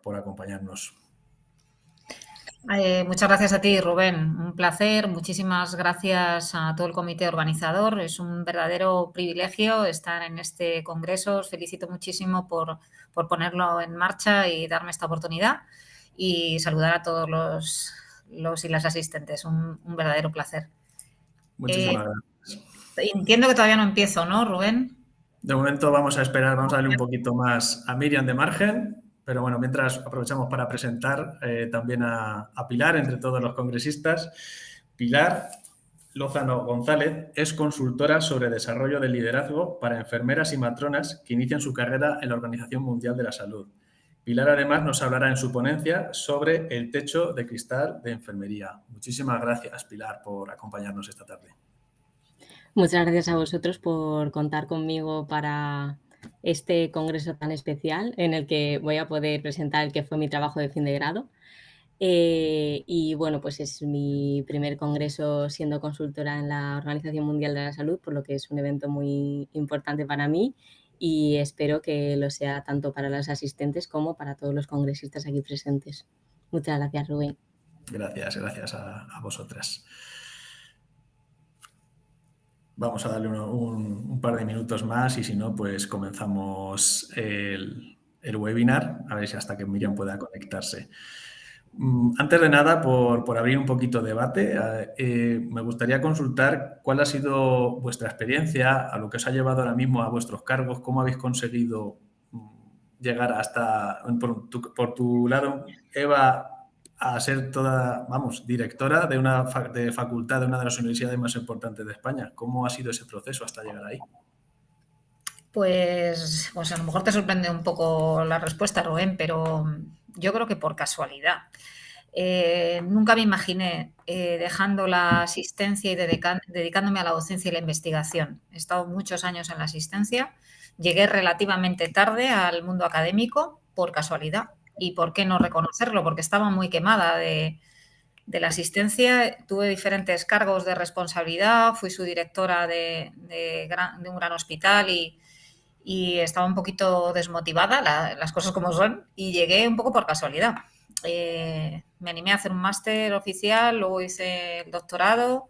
por acompañarnos. Muchas gracias a ti, Rubén. Un placer. Muchísimas gracias a todo el comité organizador. Es un verdadero privilegio estar en este congreso. Os felicito muchísimo por ponerlo en marcha y darme esta oportunidad. Y saludar a todos los y las asistentes. Un verdadero placer. Muchísimas gracias. Entiendo que todavía no empiezo, ¿no, Rubén? De momento vamos a esperar, vamos a darle un poquito más a Miriam de margen, pero bueno, mientras aprovechamos para presentar también a Pilar, entre todos los congresistas. Pilar Lozano González es consultora sobre desarrollo del liderazgo para enfermeras y matronas que inician su carrera en la Organización Mundial de la Salud. Pilar además nos hablará en su ponencia sobre el techo de cristal de enfermería. Muchísimas gracias, Pilar, por acompañarnos esta tarde. Muchas gracias a vosotros por contar conmigo para este congreso tan especial en el que voy a poder presentar el que fue mi trabajo de fin de grado. Y bueno, pues es mi primer congreso siendo consultora en la Organización Mundial de la Salud, por lo que es un evento muy importante para mí y espero que lo sea tanto para los asistentes como para todos los congresistas aquí presentes. Muchas gracias, Rubén. Gracias a vosotras. Vamos a darle un par de minutos más y si no, pues comenzamos el webinar, a ver si hasta que Miriam pueda conectarse. Antes de nada, por abrir un poquito de debate, me gustaría consultar cuál ha sido vuestra experiencia, a lo que os ha llevado ahora mismo a vuestros cargos, cómo habéis conseguido llegar hasta, por tu lado, Eva, a ser toda, vamos, directora de una facultad de una de las universidades más importantes de España. ¿Cómo ha sido ese proceso hasta llegar ahí? Pues a lo mejor te sorprende un poco la respuesta, Rubén, pero yo creo que por casualidad. Nunca me imaginé dejando la asistencia y dedicándome a la docencia y la investigación. He estado muchos años en la asistencia, llegué relativamente tarde al mundo académico por casualidad. ¿Y por qué no reconocerlo? Porque estaba muy quemada de la asistencia, tuve diferentes cargos de responsabilidad, fui su directora de un gran hospital y estaba un poquito desmotivada, las cosas como son, y llegué un poco por casualidad. Me animé a hacer un máster oficial, luego hice el doctorado,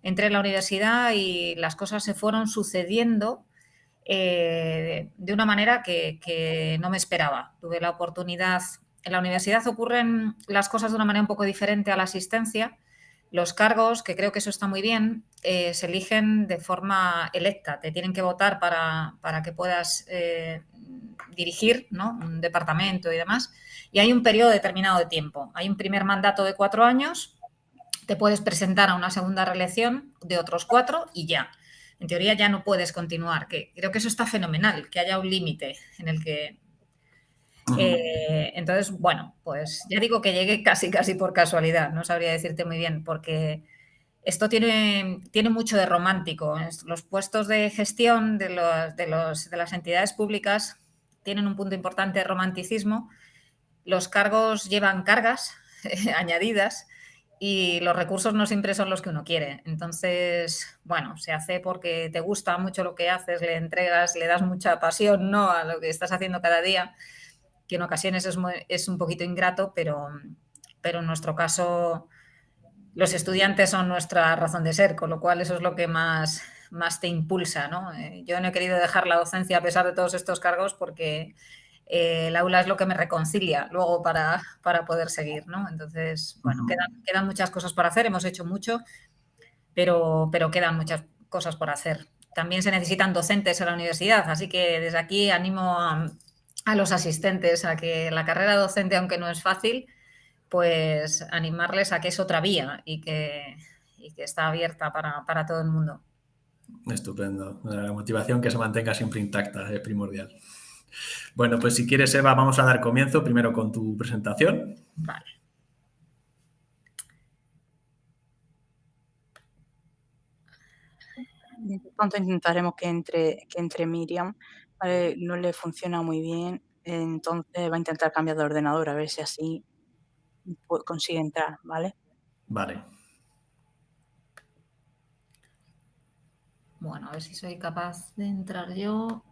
entré en la universidad y las cosas se fueron sucediendo de una manera que no me esperaba. Tuve la oportunidad. En la universidad ocurren las cosas de una manera un poco diferente a la asistencia. Los cargos, que creo que eso está muy bien, se eligen de forma electa. Te tienen que votar para que puedas dirigir, ¿no?, un departamento y demás. Y hay un periodo determinado de tiempo. Hay un primer mandato de 4 años, te puedes presentar a una segunda reelección de otros 4 y ya. En teoría ya no puedes continuar. Que creo que eso está fenomenal, que haya un límite en el que... entonces, bueno, pues ya digo que llegué casi por casualidad. No sabría decirte muy bien, porque esto tiene mucho de romántico. Los puestos de gestión de las entidades públicas tienen un punto importante de romanticismo. Los cargos llevan cargas añadidas y los recursos no siempre son los que uno quiere. Entonces, bueno, se hace porque te gusta mucho lo que haces, le entregas, le das mucha pasión, ¿no?, a lo que estás haciendo cada día, que en ocasiones es un poquito ingrato, pero en nuestro caso los estudiantes son nuestra razón de ser, con lo cual eso es lo que más te impulsa, ¿no? Yo no he querido dejar la docencia a pesar de todos estos cargos porque el aula es lo que me reconcilia luego para poder seguir, ¿no? Entonces, bueno, quedan muchas cosas por hacer, hemos hecho mucho, pero quedan muchas cosas por hacer. También se necesitan docentes en la universidad, así que desde aquí animo a los asistentes a que la carrera docente, aunque no es fácil, pues animarles a que es otra vía y que está abierta para todo el mundo. Estupendo. La motivación que se mantenga siempre intacta es primordial. Bueno, pues si quieres, Eva, vamos a dar comienzo primero con tu presentación. Vale. Mientras tanto intentaremos que entre Miriam, ¿vale? No le funciona muy bien, entonces va a intentar cambiar de ordenador a ver si así consigue entrar, ¿vale? Vale. Bueno, a ver si soy capaz de entrar yo.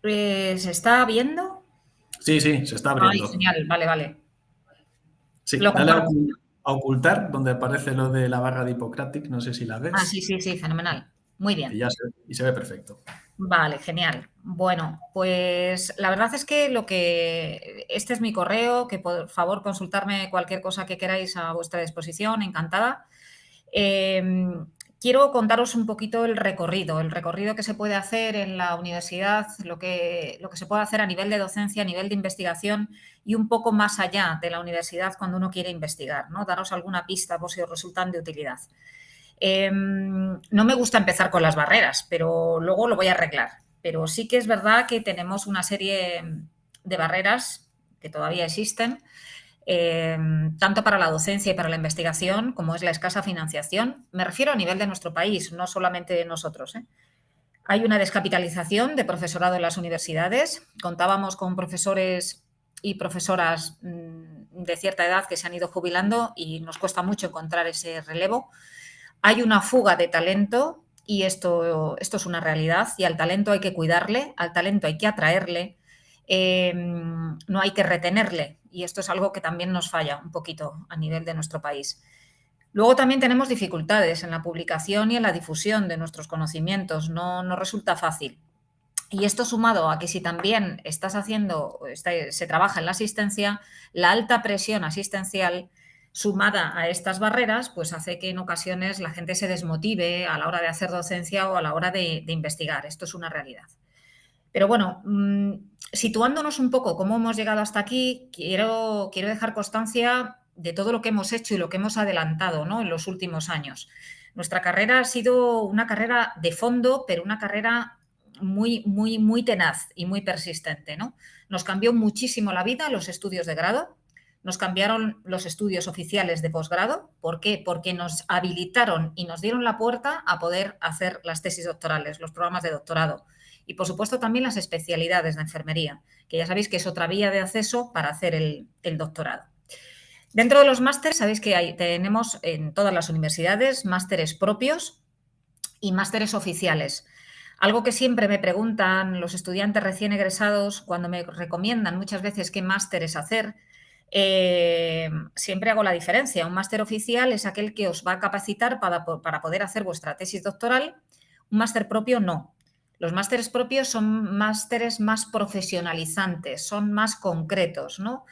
¿Se está viendo? Sí, sí, se está Ay, abriendo. genial, vale. Sí, Lo dale comparto. a ocultar, donde aparece lo de la barra de Hippocratic, no sé si la Sí, ves, fenomenal. Muy y bien. se ve perfecto. Vale, genial. Bueno, pues la verdad es que este es mi correo, que por favor consultarme cualquier cosa que queráis a vuestra disposición, encantada. Quiero contaros un poquito el recorrido que se puede hacer en la universidad, lo que se puede hacer a nivel de docencia, a nivel de investigación y un poco más allá de la universidad cuando uno quiere investigar, ¿no? Daros alguna pista por si os resultan de utilidad. No me gusta empezar con las barreras, pero luego lo voy a arreglar. Pero sí que es verdad que tenemos una serie de barreras que todavía existen, tanto para la docencia y para la investigación, como es la escasa financiación. Me refiero a nivel de nuestro país, no solamente de nosotros, ¿eh? Hay una descapitalización de profesorado en las universidades. Contábamos con profesores y profesoras de cierta edad que se han ido jubilando y nos cuesta mucho encontrar ese relevo. Hay una fuga de talento y esto es una realidad y al talento hay que cuidarle, al talento hay que atraerle, no hay que retenerle y esto es algo que también nos falla un poquito a nivel de nuestro país. Luego también tenemos dificultades en la publicación y en la difusión de nuestros conocimientos, no resulta fácil. Y esto sumado a que si también se trabaja en la asistencia, la alta presión asistencial sumada a estas barreras, pues hace que en ocasiones la gente se desmotive a la hora de hacer docencia o a la hora de investigar. Esto es una realidad. Pero bueno, situándonos un poco cómo hemos llegado hasta aquí, quiero dejar constancia de todo lo que hemos hecho y lo que hemos adelantado, ¿no?, en los últimos años. Nuestra carrera ha sido una carrera de fondo, pero una carrera muy tenaz y muy persistente, ¿no? Nos cambió muchísimo la vida los estudios de grado, nos cambiaron los estudios oficiales de posgrado. ¿Por qué? Porque nos habilitaron y nos dieron la puerta a poder hacer las tesis doctorales, los programas de doctorado. Y, por supuesto, también las especialidades de enfermería, que ya sabéis que es otra vía de acceso para hacer el doctorado. Dentro de los másteres, sabéis que tenemos en todas las universidades másteres propios y másteres oficiales. Algo que siempre me preguntan los estudiantes recién egresados cuando me recomiendan muchas veces qué másteres hacer, siempre hago la diferencia. Un máster oficial es aquel que os va a capacitar para poder hacer vuestra tesis doctoral. Un máster propio no. Los másteres propios son másteres más profesionalizantes, son más concretos, ¿no?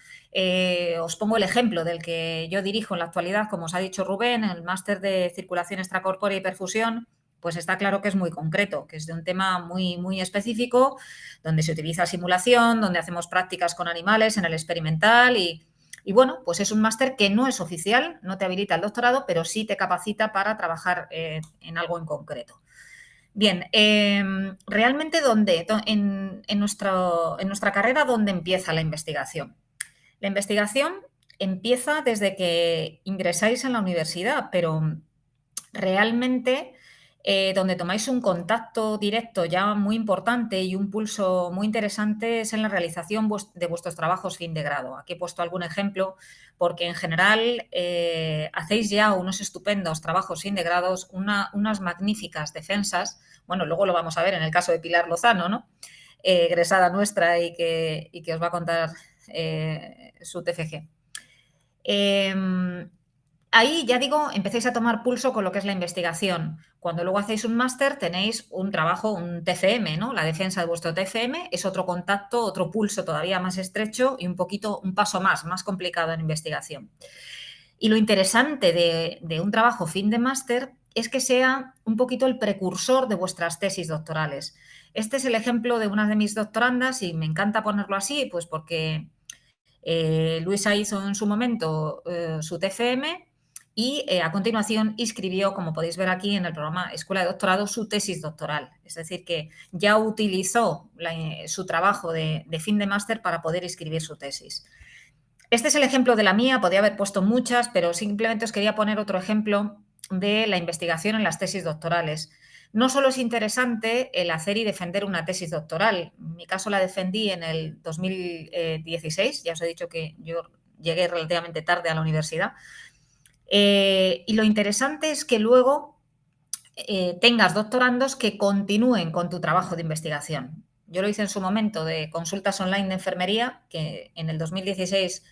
Os pongo el ejemplo del que yo dirijo en la actualidad, como os ha dicho Rubén, el máster de circulación extracorpórea y perfusión, pues está claro que es muy concreto, que es de un tema muy específico, donde se utiliza simulación, donde hacemos prácticas con animales en el experimental y bueno, pues es un máster que no es oficial, no te habilita el doctorado, pero sí te capacita para trabajar en algo en concreto. Bien, realmente en nuestra carrera, ¿dónde empieza la investigación? La investigación empieza desde que ingresáis en la universidad, pero realmente donde tomáis un contacto directo ya muy importante y un pulso muy interesante es en la realización de vuestros trabajos fin de grado. Aquí he puesto algún ejemplo porque en general hacéis ya unos estupendos trabajos fin de grados, unas magníficas defensas. Bueno, luego lo vamos a ver en el caso de Pilar Lozano, ¿no? Egresada nuestra y que os va a contar su TFG. Ahí, ya digo, empecéis a tomar pulso con lo que es la investigación. Cuando luego hacéis un máster tenéis un trabajo, un TFM, ¿no? La defensa de vuestro TFM es otro contacto, otro pulso todavía más estrecho y un paso más complicado en investigación. Y lo interesante de un trabajo fin de máster es que sea un poquito el precursor de vuestras tesis doctorales. Este es el ejemplo de una de mis doctorandas y me encanta ponerlo así, pues porque Luisa hizo en su momento su TFM y a continuación inscribió, como podéis ver aquí en el programa Escuela de Doctorado, su tesis doctoral. Es decir, que ya utilizó su trabajo de fin de máster para poder inscribir su tesis. Este es el ejemplo de la mía, podría haber puesto muchas, pero simplemente os quería poner otro ejemplo de la investigación en las tesis doctorales. No solo es interesante el hacer y defender una tesis doctoral. En mi caso la defendí en el 2016, ya os he dicho que yo llegué relativamente tarde a la universidad. Y lo interesante es que luego tengas doctorandos que continúen con tu trabajo de investigación. Yo lo hice en su momento de consultas online de enfermería, que en el 2016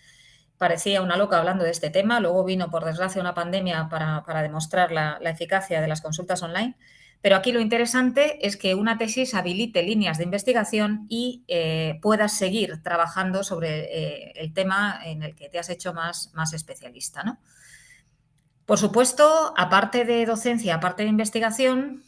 parecía una loca hablando de este tema. Luego vino, por desgracia, una pandemia para demostrar la eficacia de las consultas online. Pero aquí lo interesante es que una tesis habilite líneas de investigación y puedas seguir trabajando sobre el tema en el que te has hecho más especialista, ¿no? Por supuesto, aparte de docencia, aparte de investigación,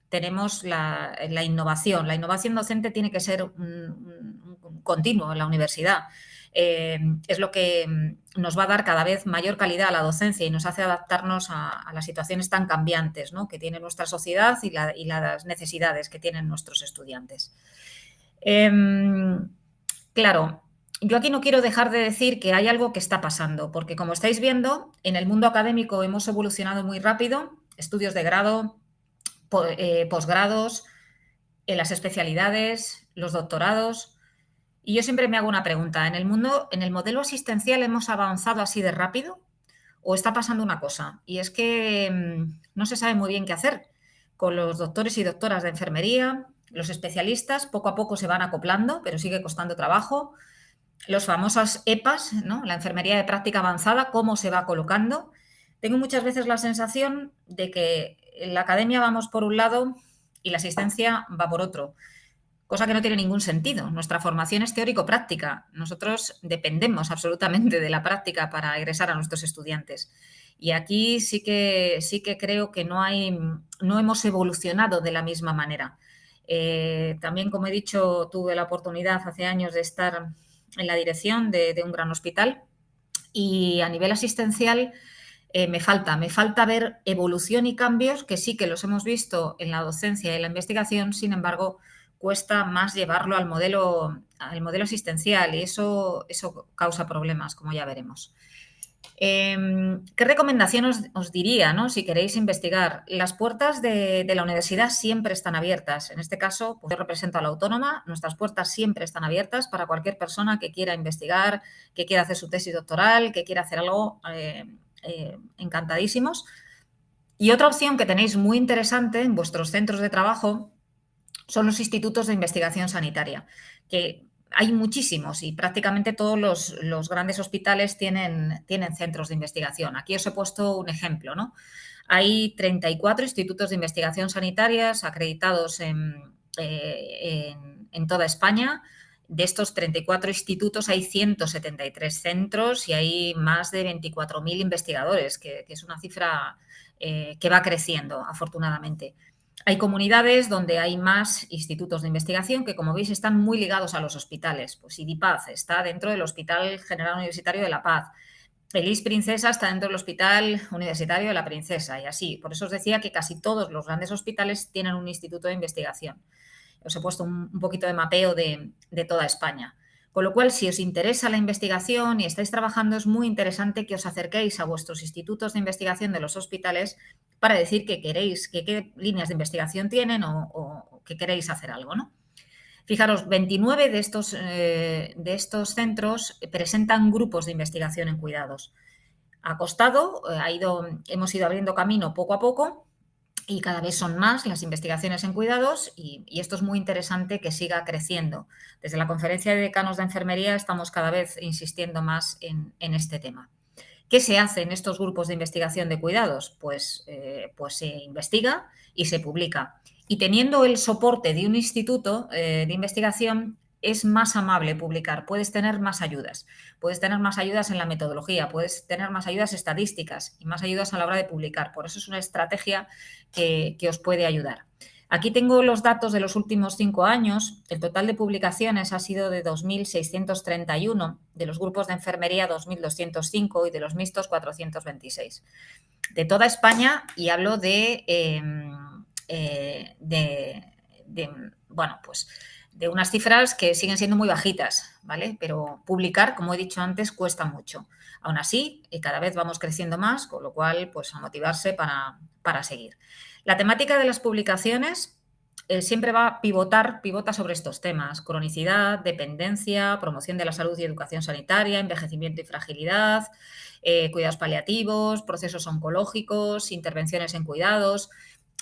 tenemos la innovación. La innovación docente tiene que ser un continuo en la universidad. Es lo que nos va a dar cada vez mayor calidad a la docencia y nos hace adaptarnos a las situaciones tan cambiantes, ¿no?, que tiene nuestra sociedad y las necesidades que tienen nuestros estudiantes. Claro, yo aquí no quiero dejar de decir que hay algo que está pasando, porque como estáis viendo, en el mundo académico hemos evolucionado muy rápido, estudios de grado, posgrados, en las especialidades, los doctorados. Y yo siempre me hago una pregunta, ¿en el modelo asistencial hemos avanzado así de rápido o está pasando una cosa? Y es que no se sabe muy bien qué hacer con los doctores y doctoras de enfermería. Los especialistas poco a poco se van acoplando, pero sigue costando trabajo. Los famosos EPAs, ¿no?, la enfermería de práctica avanzada, cómo se va colocando. Tengo muchas veces la sensación de que en la academia vamos por un lado y la asistencia va por otro, cosa que no tiene ningún sentido. Nuestra formación es teórico-práctica. Nosotros dependemos absolutamente de la práctica para egresar a nuestros estudiantes. Y aquí sí que creo que no hemos evolucionado de la misma manera. También, como he dicho, tuve la oportunidad hace años de estar en la dirección de un gran hospital y a nivel asistencial me falta ver evolución y cambios que sí que los hemos visto en la docencia y en la investigación. Sin embargo, cuesta más llevarlo al modelo asistencial y eso causa problemas, como ya veremos. ¿Qué recomendación os diría, ¿no?, si queréis investigar? Las puertas de la universidad siempre están abiertas. En este caso, pues yo represento a la autónoma, nuestras puertas siempre están abiertas para cualquier persona que quiera investigar, que quiera hacer su tesis doctoral, que quiera hacer algo, encantadísimos. Y otra opción que tenéis muy interesante en vuestros centros de trabajo son los institutos de investigación sanitaria, que hay muchísimos y prácticamente todos los grandes hospitales tienen centros de investigación. Aquí os he puesto un ejemplo, ¿no? Hay 34 institutos de investigación sanitarias acreditados en toda España. De estos 34 institutos hay 173 centros y hay más de 24.000 investigadores, que es una cifra que va creciendo, afortunadamente. Hay comunidades donde hay más institutos de investigación que, como veis, están muy ligados a los hospitales. Pues IDIPAZ está dentro del Hospital General Universitario de La Paz. El IS Princesa está dentro del Hospital Universitario de la Princesa y así. Por eso os decía que casi todos los grandes hospitales tienen un instituto de investigación. Os he puesto un poquito de mapeo de toda España. Con lo cual, si os interesa la investigación y estáis trabajando, es muy interesante que os acerquéis a vuestros institutos de investigación de los hospitales para decir que queréis, qué líneas de investigación tienen o que queréis hacer algo, ¿no? Fijaros, 29 de estos centros presentan grupos de investigación en cuidados. Hemos ido abriendo camino poco a poco y cada vez son más las investigaciones en cuidados y esto es muy interesante que siga creciendo. Desde la Conferencia de Decanos de Enfermería estamos cada vez insistiendo más en este tema. ¿Qué se hace en estos grupos de investigación de cuidados? Pues se investiga y se publica. Y teniendo el soporte de un instituto de investigación, es más amable publicar. Puedes tener más ayudas. Puedes tener más ayudas en la metodología, puedes tener más ayudas estadísticas y más ayudas a la hora de publicar. Por eso es una estrategia que os puede ayudar. Aquí tengo los datos de los últimos 5 años. El total de publicaciones ha sido de 2.631, de los grupos de enfermería 2.205 y de los mixtos 426. De toda España, y hablo de unas cifras que siguen siendo muy bajitas, ¿vale? Pero publicar, como he dicho antes, cuesta mucho. Aún así, cada vez vamos creciendo más, con lo cual, pues a motivarse para seguir. La temática de las publicaciones siempre pivota sobre estos temas: cronicidad, dependencia, promoción de la salud y educación sanitaria, envejecimiento y fragilidad, cuidados paliativos, procesos oncológicos, intervenciones en cuidados.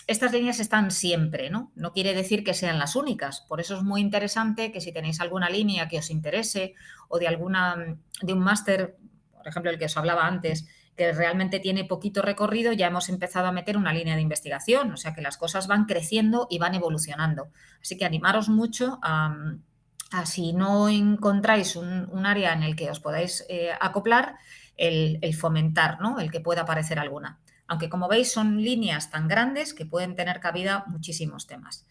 estas líneas están siempre, ¿no? No quiere decir que sean las únicas. Por eso es muy interesante que si tenéis alguna línea que os interese o de un máster, por ejemplo, el que os hablaba antes, que realmente tiene poquito recorrido, ya hemos empezado a meter una línea de investigación, o sea que las cosas van creciendo y van evolucionando. Así que animaros mucho a si no encontráis un área en el que os podáis acoplar, el fomentar, ¿no? El que pueda aparecer alguna. Aunque, como veis, son líneas tan grandes que pueden tener cabida muchísimos temas.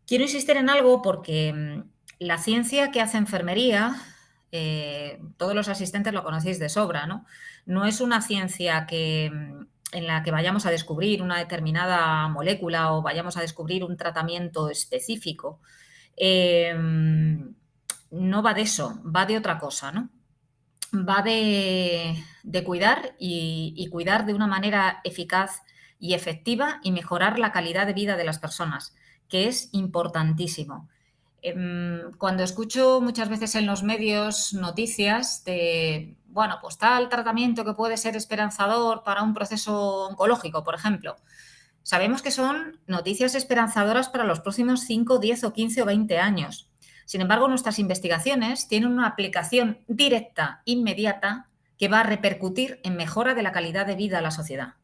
Quiero insistir en algo porque la ciencia que hace enfermería, todos los asistentes lo conocéis de sobra, ¿no? No es una ciencia en la que vayamos a descubrir una determinada molécula o vayamos a descubrir un tratamiento específico. No va de eso, va de otra cosa, ¿no? Va de cuidar y cuidar de una manera eficaz y efectiva y mejorar la calidad de vida de las personas, que es importantísimo. Cuando escucho muchas veces en los medios noticias de, bueno, pues tal tratamiento que puede ser esperanzador para un proceso oncológico, por ejemplo, sabemos que son noticias esperanzadoras para los próximos 5, 10 o 15 o 20 años. Sin embargo, nuestras investigaciones tienen una aplicación directa, inmediata, que va a repercutir en mejora de la calidad de vida a la sociedad.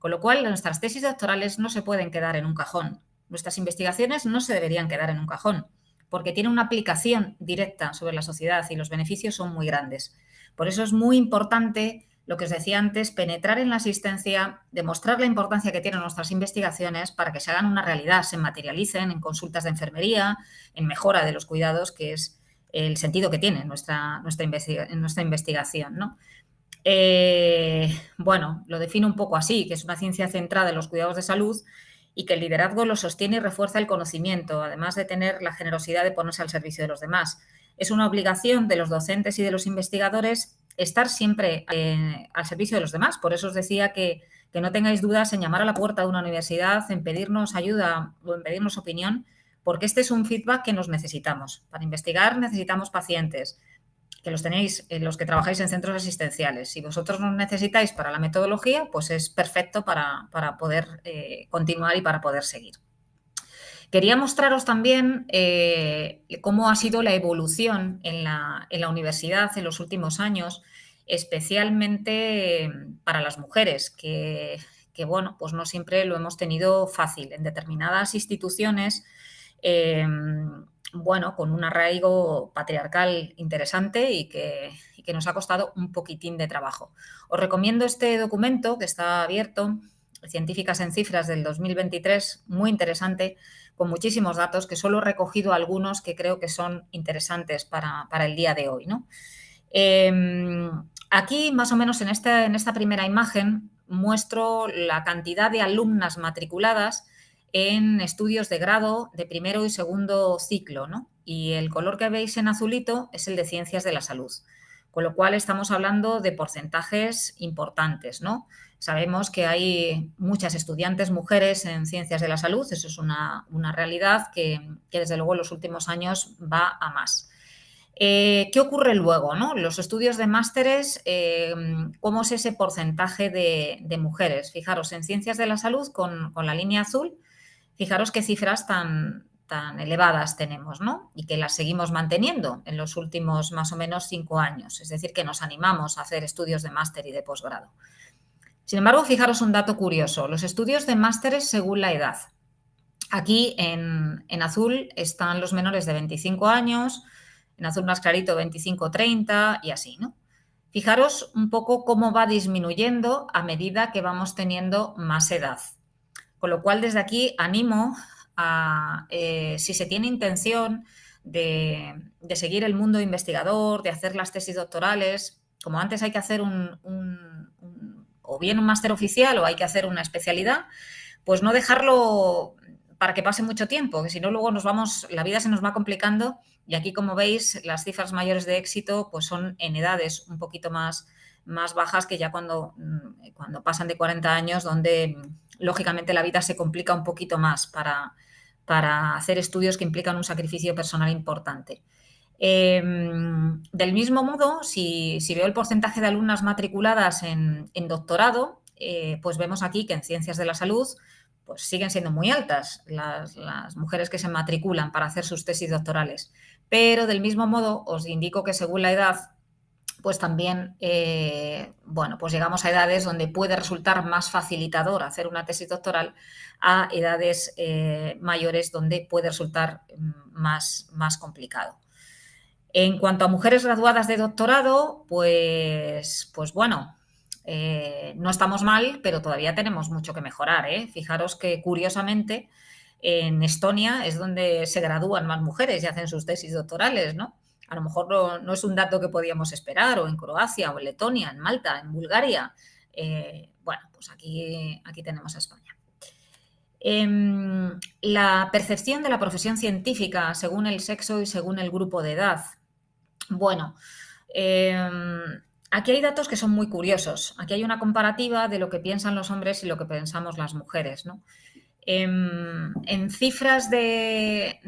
Con lo cual, nuestras tesis doctorales no se pueden quedar en un cajón. Nuestras investigaciones no se deberían quedar en un cajón, porque tienen una aplicación directa sobre la sociedad y los beneficios son muy grandes. Por eso es muy importante, lo que os decía antes, penetrar en la asistencia, demostrar la importancia que tienen nuestras investigaciones para que se hagan una realidad, se materialicen en consultas de enfermería, en mejora de los cuidados, que es el sentido que tiene nuestra investigación, ¿no? Bueno, lo defino un poco así, que es una ciencia centrada en los cuidados de salud y que el liderazgo lo sostiene y refuerza el conocimiento, además de tener la generosidad de ponerse al servicio de los demás. Es una obligación de los docentes y de los investigadores estar siempre al servicio de los demás. Por eso os decía que no tengáis dudas en llamar a la puerta de una universidad, en pedirnos ayuda o en pedirnos opinión, porque este es un feedback que nos necesitamos. Para investigar necesitamos pacientes, que los tenéis los que trabajáis en centros asistenciales. Si vosotros nos necesitáis para la metodología, pues es perfecto para poder continuar y para poder seguir. Quería mostraros también cómo ha sido la evolución en la universidad en los últimos años, especialmente para las mujeres, que bueno, pues no siempre lo hemos tenido fácil. En determinadas instituciones, bueno, con un arraigo patriarcal interesante y que nos ha costado un poquitín de trabajo. Os recomiendo este documento que está abierto, Científicas en Cifras del 2023, muy interesante, con muchísimos datos, que solo he recogido algunos que creo que son interesantes para el día de hoy, ¿no? Aquí, más o menos en esta primera imagen, muestro la cantidad de alumnas matriculadas en estudios de grado de primero y segundo ciclo, ¿no? Y el color que veis en azulito es el de Ciencias de la Salud, con lo cual estamos hablando de porcentajes importantes, ¿no? Sabemos que hay muchas estudiantes mujeres en Ciencias de la Salud, eso es una realidad que desde luego en los últimos años va a más. ¿Qué ocurre luego, ¿no? Los estudios de másteres, ¿cómo es ese porcentaje de mujeres? Fijaros, en Ciencias de la Salud, con la línea azul, fijaros qué cifras tan elevadas tenemos, ¿no? Y que las seguimos manteniendo en los últimos más o menos 5 años. Es decir, que nos animamos a hacer estudios de máster y de posgrado. Sin embargo, fijaros un dato curioso. Los estudios de másteres según la edad. Aquí en azul están los menores de 25 años, en azul más clarito 25-30 y así, ¿no? Fijaros un poco cómo va disminuyendo a medida que vamos teniendo más edad. Con lo cual, desde aquí animo a, si se tiene intención de seguir el mundo investigador, de hacer las tesis doctorales, como antes hay que hacer o bien un máster oficial o hay que hacer una especialidad, pues no dejarlo para que pase mucho tiempo, que si no luego la vida se nos va complicando y aquí, como veis, las cifras mayores de éxito pues son en edades un poquito más bajas que ya cuando pasan de 40 años, donde lógicamente la vida se complica un poquito más para hacer estudios que implican un sacrificio personal importante. Del mismo modo, si veo el porcentaje de alumnas matriculadas en doctorado, pues vemos aquí que en Ciencias de la Salud pues siguen siendo muy altas las mujeres que se matriculan para hacer sus tesis doctorales. Pero del mismo modo os indico que según la edad, pues también, bueno, pues llegamos a edades donde puede resultar más facilitador hacer una tesis doctoral a edades mayores donde puede resultar más complicado. En cuanto a mujeres graduadas de doctorado, pues bueno, no estamos mal, pero todavía tenemos mucho que mejorar, ¿eh? Fijaros que, curiosamente, en Estonia es donde se gradúan más mujeres y hacen sus tesis doctorales, ¿no? A lo mejor no es un dato que podíamos esperar, o en Croacia, o en Letonia, en Malta, en Bulgaria. Bueno, pues aquí tenemos a España. La percepción de la profesión científica según el sexo y según el grupo de edad. Bueno, aquí hay datos que son muy curiosos. Aquí hay una comparativa de lo que piensan los hombres y lo que pensamos las mujeres, ¿no? En cifras del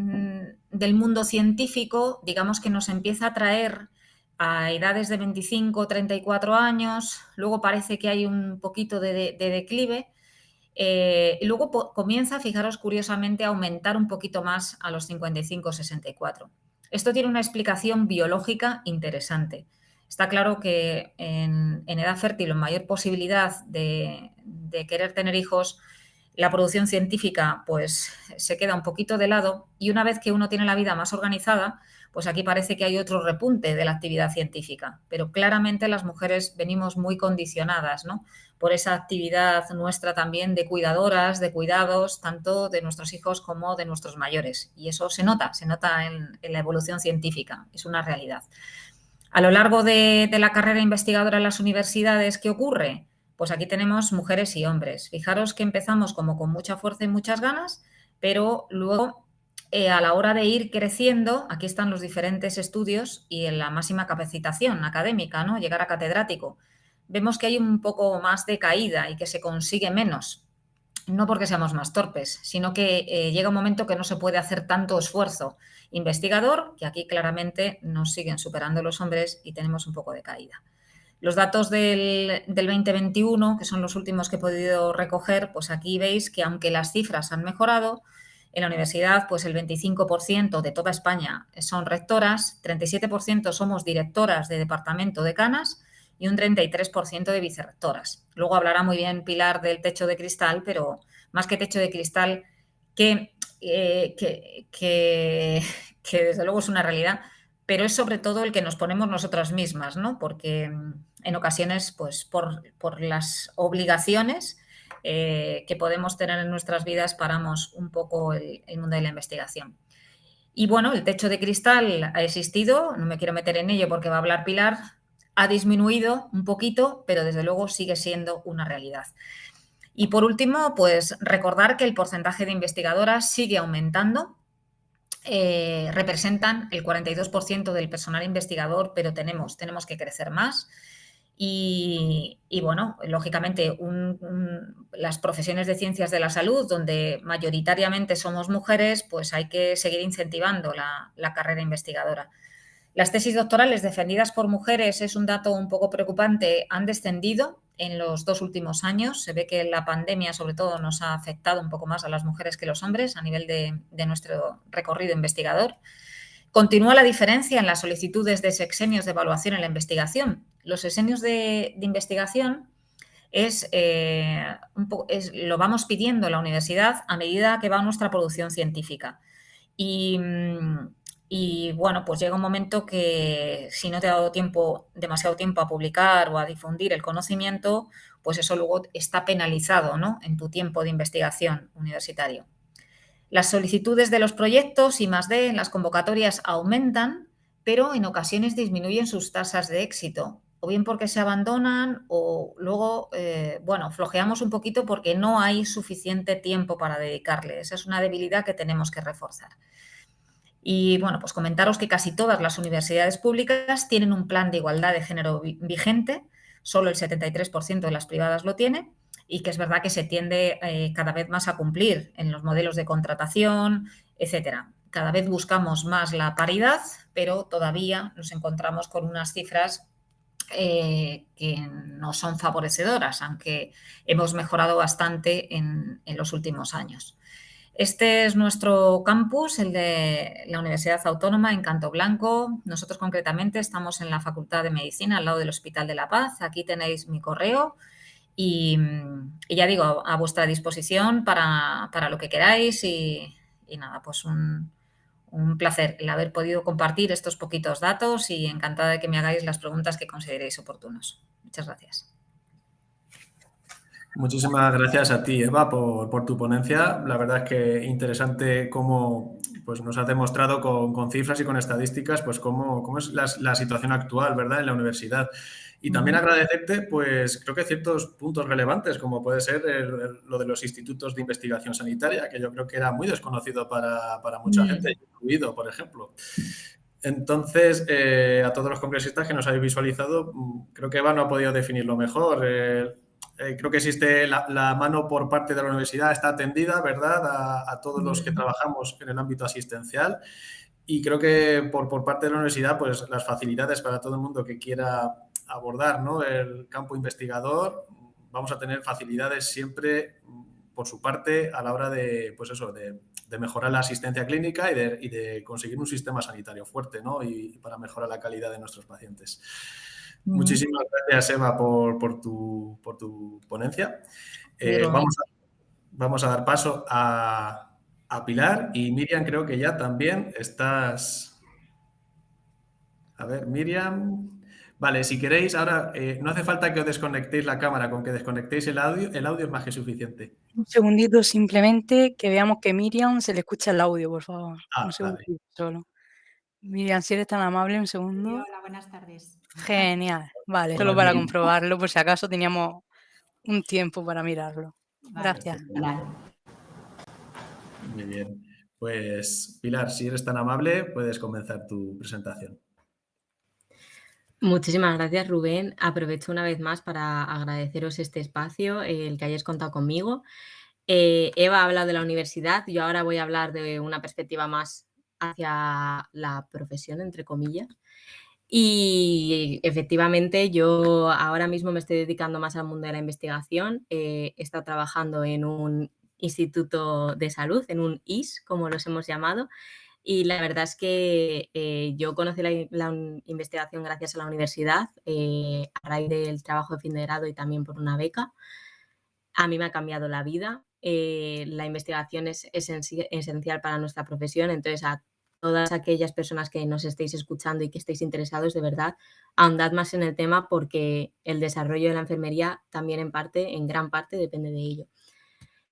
mundo científico, digamos que nos empieza a traer a edades de 25 o 34 años, luego parece que hay un poquito de declive, y luego comienza, fijaros curiosamente, a aumentar un poquito más a los 55 o 64. Esto tiene una explicación biológica interesante. Está claro que en edad fértil, en mayor posibilidad de querer tener hijos, la producción científica pues se queda un poquito de lado, y una vez que uno tiene la vida más organizada, pues aquí parece que hay otro repunte de la actividad científica. Pero claramente las mujeres venimos muy condicionadas, ¿no?, por esa actividad nuestra también de cuidadoras, de cuidados, tanto de nuestros hijos como de nuestros mayores. Y eso se nota en la evolución científica, es una realidad. A lo largo de la carrera investigadora en las universidades, ¿qué ocurre? Pues aquí tenemos mujeres y hombres. Fijaros que empezamos como con mucha fuerza y muchas ganas, pero luego a la hora de ir creciendo, aquí están los diferentes estudios y en la máxima capacitación académica, ¿no?, llegar a catedrático, vemos que hay un poco más de caída y que se consigue menos. No porque seamos más torpes, sino que llega un momento que no se puede hacer tanto esfuerzo investigador, que aquí claramente nos siguen superando los hombres y tenemos un poco de caída. Los datos del 2021, que son los últimos que he podido recoger, pues aquí veis que aunque las cifras han mejorado, en la universidad pues el 25% de toda España son rectoras, 37% somos directoras de departamento decanas y un 33% de vicerrectoras. Luego hablará muy bien Pilar del techo de cristal, pero más que techo de cristal, que desde luego es una realidad, pero es sobre todo el que nos ponemos nosotras mismas, ¿no? Porque en ocasiones, pues por las obligaciones que podemos tener en nuestras vidas, paramos un poco el mundo de la investigación. Y bueno, el techo de cristal ha existido, no me quiero meter en ello porque va a hablar Pilar, ha disminuido un poquito, pero desde luego sigue siendo una realidad. Y por último, pues recordar que el porcentaje de investigadoras sigue aumentando. Representan el 42% del personal investigador, pero tenemos que crecer más. Y bueno, lógicamente las profesiones de ciencias de la salud, donde mayoritariamente somos mujeres, pues hay que seguir incentivando la carrera investigadora. Las tesis doctorales defendidas por mujeres, es un dato un poco preocupante, han descendido en los 2 últimos años. Se ve que la pandemia sobre todo nos ha afectado un poco más a las mujeres que los hombres a nivel de nuestro recorrido investigador. Continúa la diferencia en las solicitudes de sexenios de evaluación en la investigación. Los sexenios de investigación lo vamos pidiendo en la universidad a medida que va nuestra producción científica. Y bueno, pues llega un momento que si no te ha dado demasiado tiempo a publicar o a difundir el conocimiento, pues eso luego está penalizado, ¿no?, en tu tiempo de investigación universitario. Las solicitudes de los proyectos I+D en las convocatorias aumentan, pero en ocasiones disminuyen sus tasas de éxito, o bien porque se abandonan o luego, flojeamos un poquito porque no hay suficiente tiempo para dedicarle. Esa es una debilidad que tenemos que reforzar. Y bueno, pues comentaros que casi todas las universidades públicas tienen un plan de igualdad de género vigente, solo el 73% de las privadas lo tiene, y que es verdad que se tiende cada vez más a cumplir en los modelos de contratación, etcétera. Cada vez buscamos más la paridad, pero todavía nos encontramos con unas cifras que no son favorecedoras, aunque hemos mejorado bastante en los últimos años. Este es nuestro campus, el de la Universidad Autónoma en Canto Blanco. Nosotros concretamente estamos en la Facultad de Medicina, al lado del Hospital de la Paz. Aquí tenéis mi correo y ya digo, a vuestra disposición para lo que queráis y nada, pues un placer el haber podido compartir estos poquitos datos y encantada de que me hagáis las preguntas que consideréis oportunos. Muchas gracias. Muchísimas gracias a ti, Eva, por tu ponencia. La verdad es que interesante cómo pues, nos has demostrado con cifras y con estadísticas pues, cómo es la situación actual, ¿verdad?, en la universidad. Y también agradecerte, pues creo que ciertos puntos relevantes, como puede ser lo de los institutos de investigación sanitaria, que yo creo que era muy desconocido para mucha gente, incluido, por ejemplo. Entonces, a todos los congresistas que nos habéis visualizado, creo que Eva no ha podido definirlo mejor. Creo que existe la mano por parte de la universidad, está atendida, ¿verdad?, a todos los que trabajamos en el ámbito asistencial. Y creo que por parte de la universidad, pues las facilidades para todo el mundo que quiera abordar, ¿no?, el campo investigador, vamos a tener facilidades siempre por su parte a la hora de, pues eso, de mejorar la asistencia clínica y de conseguir un sistema sanitario fuerte, ¿no?, y para mejorar la calidad de nuestros pacientes. Muchísimas gracias, Eva, por tu ponencia. Vamos a dar paso a Pilar y Miriam, creo que ya también estás... A ver, Miriam... Vale, si queréis, ahora no hace falta que os desconectéis la cámara, con que desconectéis el audio es más que suficiente. Un segundito, simplemente que veamos que Miriam se le escucha el audio, por favor. Un Vale. segundito solo. Miriam, si eres tan amable, un segundo. Hola, buenas tardes. Genial. Vale, Hola, solo para Miriam. comprobarlo, por si acaso teníamos un tiempo para mirarlo. Gracias. Vale. Muy bien. Pues, Pilar, si eres tan amable, puedes comenzar tu presentación. Muchísimas gracias, Rubén. Aprovecho una vez más para agradeceros este espacio, el que hayáis contado conmigo. Eva ha hablado de la universidad, yo ahora voy a hablar de una perspectiva más hacia la profesión, entre comillas. Y efectivamente yo ahora mismo me estoy dedicando más al mundo de la investigación. He estado trabajando en un instituto de salud, en un IS, como los hemos llamado, y la verdad es que yo conocí la investigación gracias a la universidad, a raíz del trabajo de fin de grado y también por una beca. A mí me ha cambiado la vida. La investigación es esencial para nuestra profesión, entonces a todas aquellas personas que nos estéis escuchando y que estéis interesados, de verdad, ahondad más en el tema porque el desarrollo de la enfermería también en gran parte, depende de ello.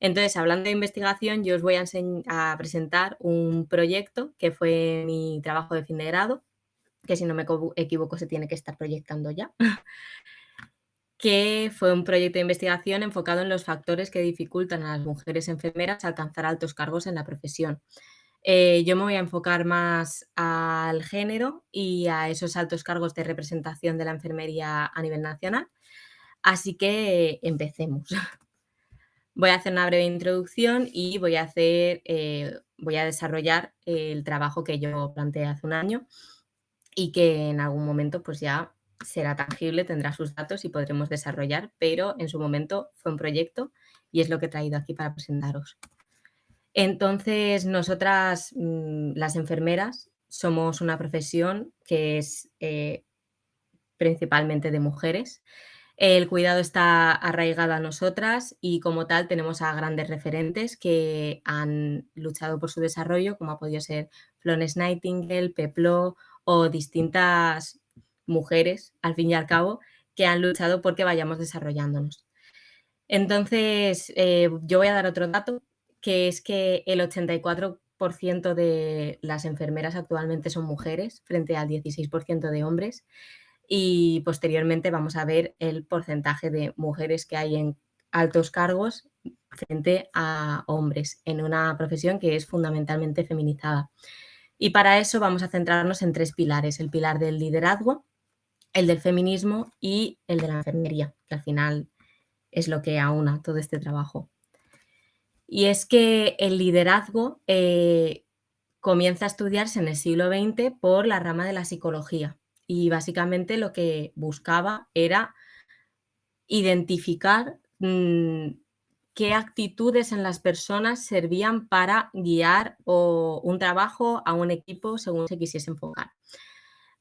Entonces, hablando de investigación, yo os voy a presentar un proyecto que fue mi trabajo de fin de grado, que si no me equivoco se tiene que estar proyectando ya, que fue un proyecto de investigación enfocado en los factores que dificultan a las mujeres enfermeras alcanzar altos cargos en la profesión. Yo me voy a enfocar más al género y a esos altos cargos de representación de la enfermería a nivel nacional. Así que empecemos. Voy a hacer una breve introducción y voy a desarrollar el trabajo que yo planteé hace un año y que en algún momento pues ya será tangible, tendrá sus datos y podremos desarrollar, pero en su momento fue un proyecto y es lo que he traído aquí para presentaros. Entonces, nosotras, las enfermeras, somos una profesión que es principalmente de mujeres. El cuidado está arraigado a nosotras y como tal tenemos a grandes referentes que han luchado por su desarrollo, como ha podido ser Florence Nightingale, Peplot o distintas mujeres, al fin y al cabo, que han luchado porque vayamos desarrollándonos. Entonces, yo voy a dar otro dato, que es que el 84% de las enfermeras actualmente son mujeres frente al 16% de hombres. Y posteriormente vamos a ver el porcentaje de mujeres que hay en altos cargos frente a hombres en una profesión que es fundamentalmente feminizada. Y para eso vamos a centrarnos en tres pilares: el pilar del liderazgo, el del feminismo y el de la enfermería, que al final es lo que aúna todo este trabajo. Y es que el liderazgo comienza a estudiarse en el siglo XX por la rama de la psicología. y básicamente lo que buscaba era identificar qué actitudes en las personas servían para guiar un trabajo a un equipo según se quisiese enfocar.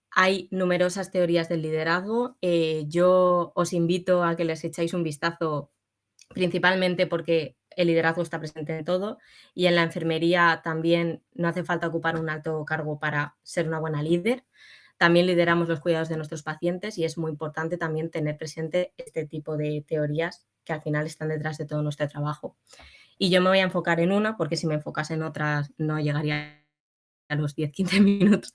Hay numerosas teorías del liderazgo. Yo os invito a que les echáis un vistazo, principalmente porque el liderazgo está presente en todo, y en la enfermería también no hace falta ocupar un alto cargo para ser una buena líder. También lideramos los cuidados de nuestros pacientes y es muy importante también tener presente este tipo de teorías que al final están detrás de todo nuestro trabajo. Y yo me voy a enfocar en una, porque si me enfocase en otras no llegaría a los 10-15 minutos,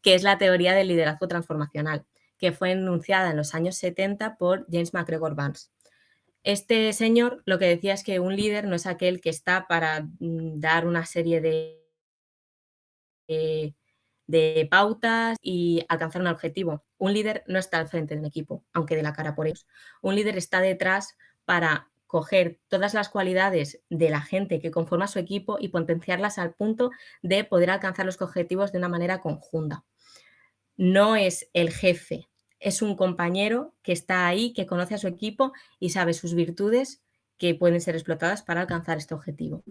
que es la teoría del liderazgo transformacional, que fue enunciada en los años 70 por James McGregor Barnes. Este señor lo que decía es que un líder no es aquel que está para dar una serie de pautas y alcanzar un objetivo. Un líder no está al frente de un equipo, aunque dé la cara por ellos. Un líder está detrás para coger todas las cualidades de la gente que conforma su equipo y potenciarlas al punto de poder alcanzar los objetivos de una manera conjunta. No es el jefe, es un compañero que está ahí, que conoce a su equipo y sabe sus virtudes que pueden ser explotadas para alcanzar este objetivo.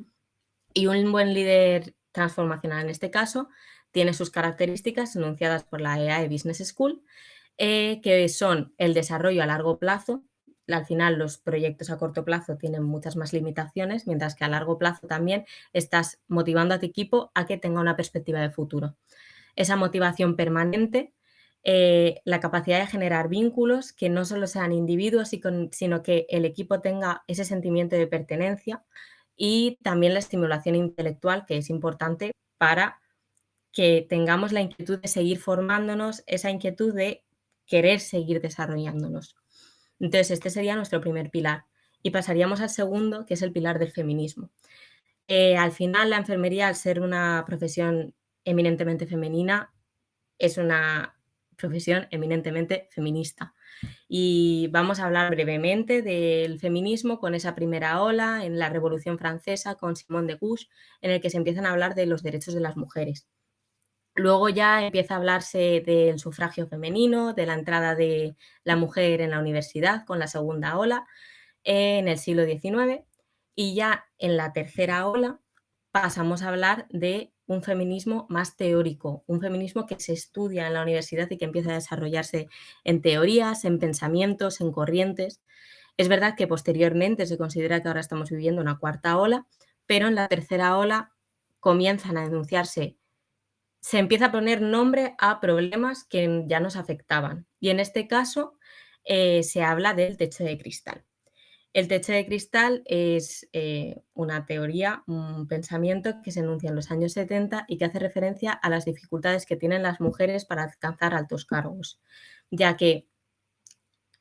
Y un buen líder transformacional en este caso tiene sus características enunciadas por la EAE Business School, que son el desarrollo a largo plazo. Al final los proyectos a corto plazo tienen muchas más limitaciones, mientras que a largo plazo también estás motivando a tu equipo a que tenga una perspectiva de futuro. Esa motivación permanente, la capacidad de generar vínculos que no solo sean individuos, sino que el equipo tenga ese sentimiento de pertenencia, y también la estimulación intelectual, que es importante para que tengamos la inquietud de seguir formándonos, esa inquietud de querer seguir desarrollándonos. Entonces, este sería nuestro primer pilar. Y pasaríamos al segundo, que es el pilar del feminismo. Al final, la enfermería, al ser una profesión eminentemente femenina, es una profesión eminentemente feminista. Y vamos a hablar brevemente del feminismo con esa primera ola en la Revolución Francesa con Simone de Beauvoir, en el que se empiezan a hablar de los derechos de las mujeres. Luego ya empieza a hablarse del sufragio femenino, de la entrada de la mujer en la universidad con la segunda ola en el siglo XIX, y ya en la tercera ola pasamos a hablar de un feminismo más teórico, un feminismo que se estudia en la universidad y que empieza a desarrollarse en teorías, en pensamientos, en corrientes. Es verdad que posteriormente se considera que ahora estamos viviendo una cuarta ola, pero en la tercera ola comienzan a denunciarse, se empieza a poner nombre a problemas que ya nos afectaban, y en este caso se habla del techo de cristal. El techo de cristal es una teoría, un pensamiento que se enuncia en los años 70 y que hace referencia a las dificultades que tienen las mujeres para alcanzar altos cargos, ya que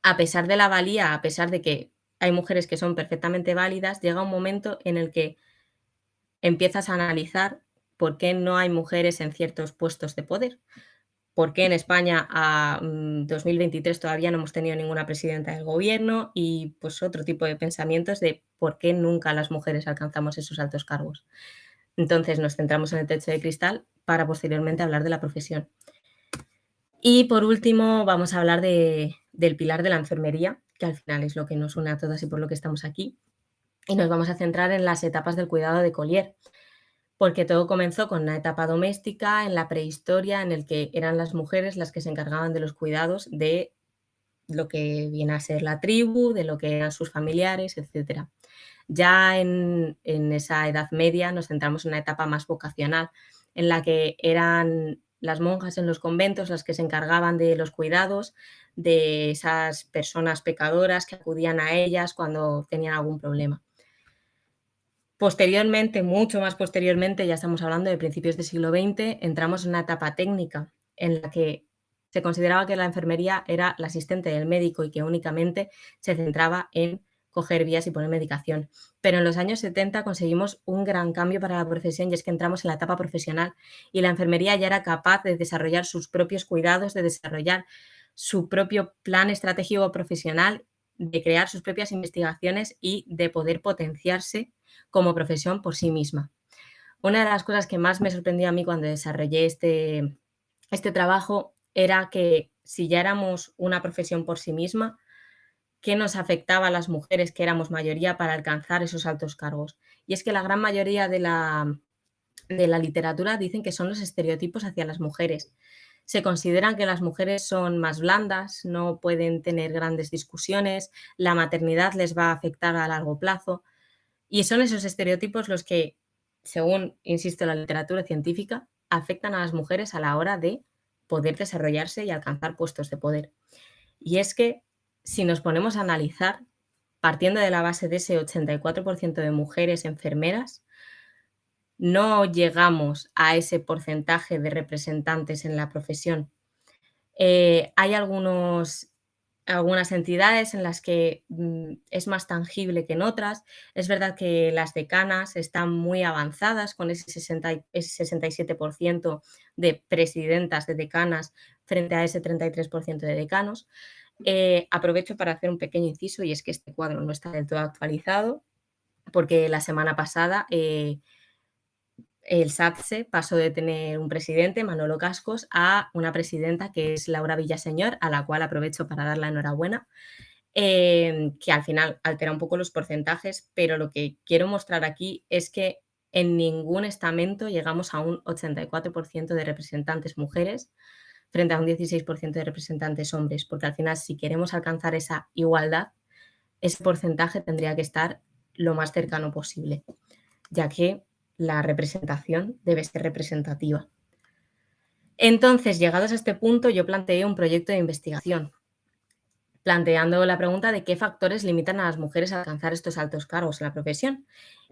a pesar de la valía, a pesar de que hay mujeres que son perfectamente válidas, llega un momento en el que empiezas a analizar por qué no hay mujeres en ciertos puestos de poder. ¿Por qué en España a 2023 todavía no hemos tenido ninguna presidenta del gobierno? Y pues otro tipo de pensamientos de por qué nunca las mujeres alcanzamos esos altos cargos. Entonces nos centramos en el techo de cristal para posteriormente hablar de la profesión. Y por último vamos a hablar del pilar de la enfermería, que al final es lo que nos une a todas y por lo que estamos aquí. Y nos vamos a centrar en las etapas del cuidado de Collier, porque todo comenzó con una etapa doméstica en la prehistoria, en el que eran las mujeres las que se encargaban de los cuidados de lo que viene a ser la tribu, de lo que eran sus familiares, etc. Ya en esa Edad Media nos centramos en una etapa más vocacional, en la que eran las monjas en los conventos las que se encargaban de los cuidados de esas personas pecadoras que acudían a ellas cuando tenían algún problema. Posteriormente, mucho más posteriormente, ya estamos hablando de principios del siglo XX, entramos en una etapa técnica en la que se consideraba que la enfermería era la asistente del médico y que únicamente se centraba en coger vías y poner medicación. Pero en los años 70 conseguimos un gran cambio para la profesión, y es que entramos en la etapa profesional y la enfermería ya era capaz de desarrollar sus propios cuidados, de desarrollar su propio plan estratégico profesional, de crear sus propias investigaciones y de poder potenciarse como profesión por sí misma. Una de las cosas que más me sorprendió a mí cuando desarrollé este trabajo era que si ya éramos una profesión por sí misma, qué nos afectaba a las mujeres, que éramos mayoría, para alcanzar esos altos cargos. Y es que la gran mayoría de la literatura dicen que son los estereotipos hacia las mujeres. Se consideran que las mujeres son más blandas, no pueden tener grandes discusiones, la maternidad les va a afectar a largo plazo. Y son esos estereotipos los que, según, insisto, la literatura científica, afectan a las mujeres a la hora de poder desarrollarse y alcanzar puestos de poder. Y es que, si nos ponemos a analizar, partiendo de la base de ese 84% de mujeres enfermeras, no llegamos a ese porcentaje de representantes en la profesión. Hay algunas entidades en las que es más tangible que en otras. Es verdad que las decanas están muy avanzadas con ese 67% de presidentas de decanas frente a ese 33% de decanos. Aprovecho para hacer un pequeño inciso, y es que este cuadro no está del todo actualizado, porque la semana pasada el SATSE pasó de tener un presidente, Manolo Cascos, a una presidenta que es Laura Villaseñor, a la cual aprovecho para dar la enhorabuena, que al final altera un poco los porcentajes, pero lo que quiero mostrar aquí es que en ningún estamento llegamos a un 84% de representantes mujeres frente a un 16% de representantes hombres, porque al final, si queremos alcanzar esa igualdad, ese porcentaje tendría que estar lo más cercano posible, ya que la representación debe ser representativa. Entonces, llegados a este punto, yo planteé un proyecto de investigación, planteando la pregunta de qué factores limitan a las mujeres a alcanzar estos altos cargos en la profesión.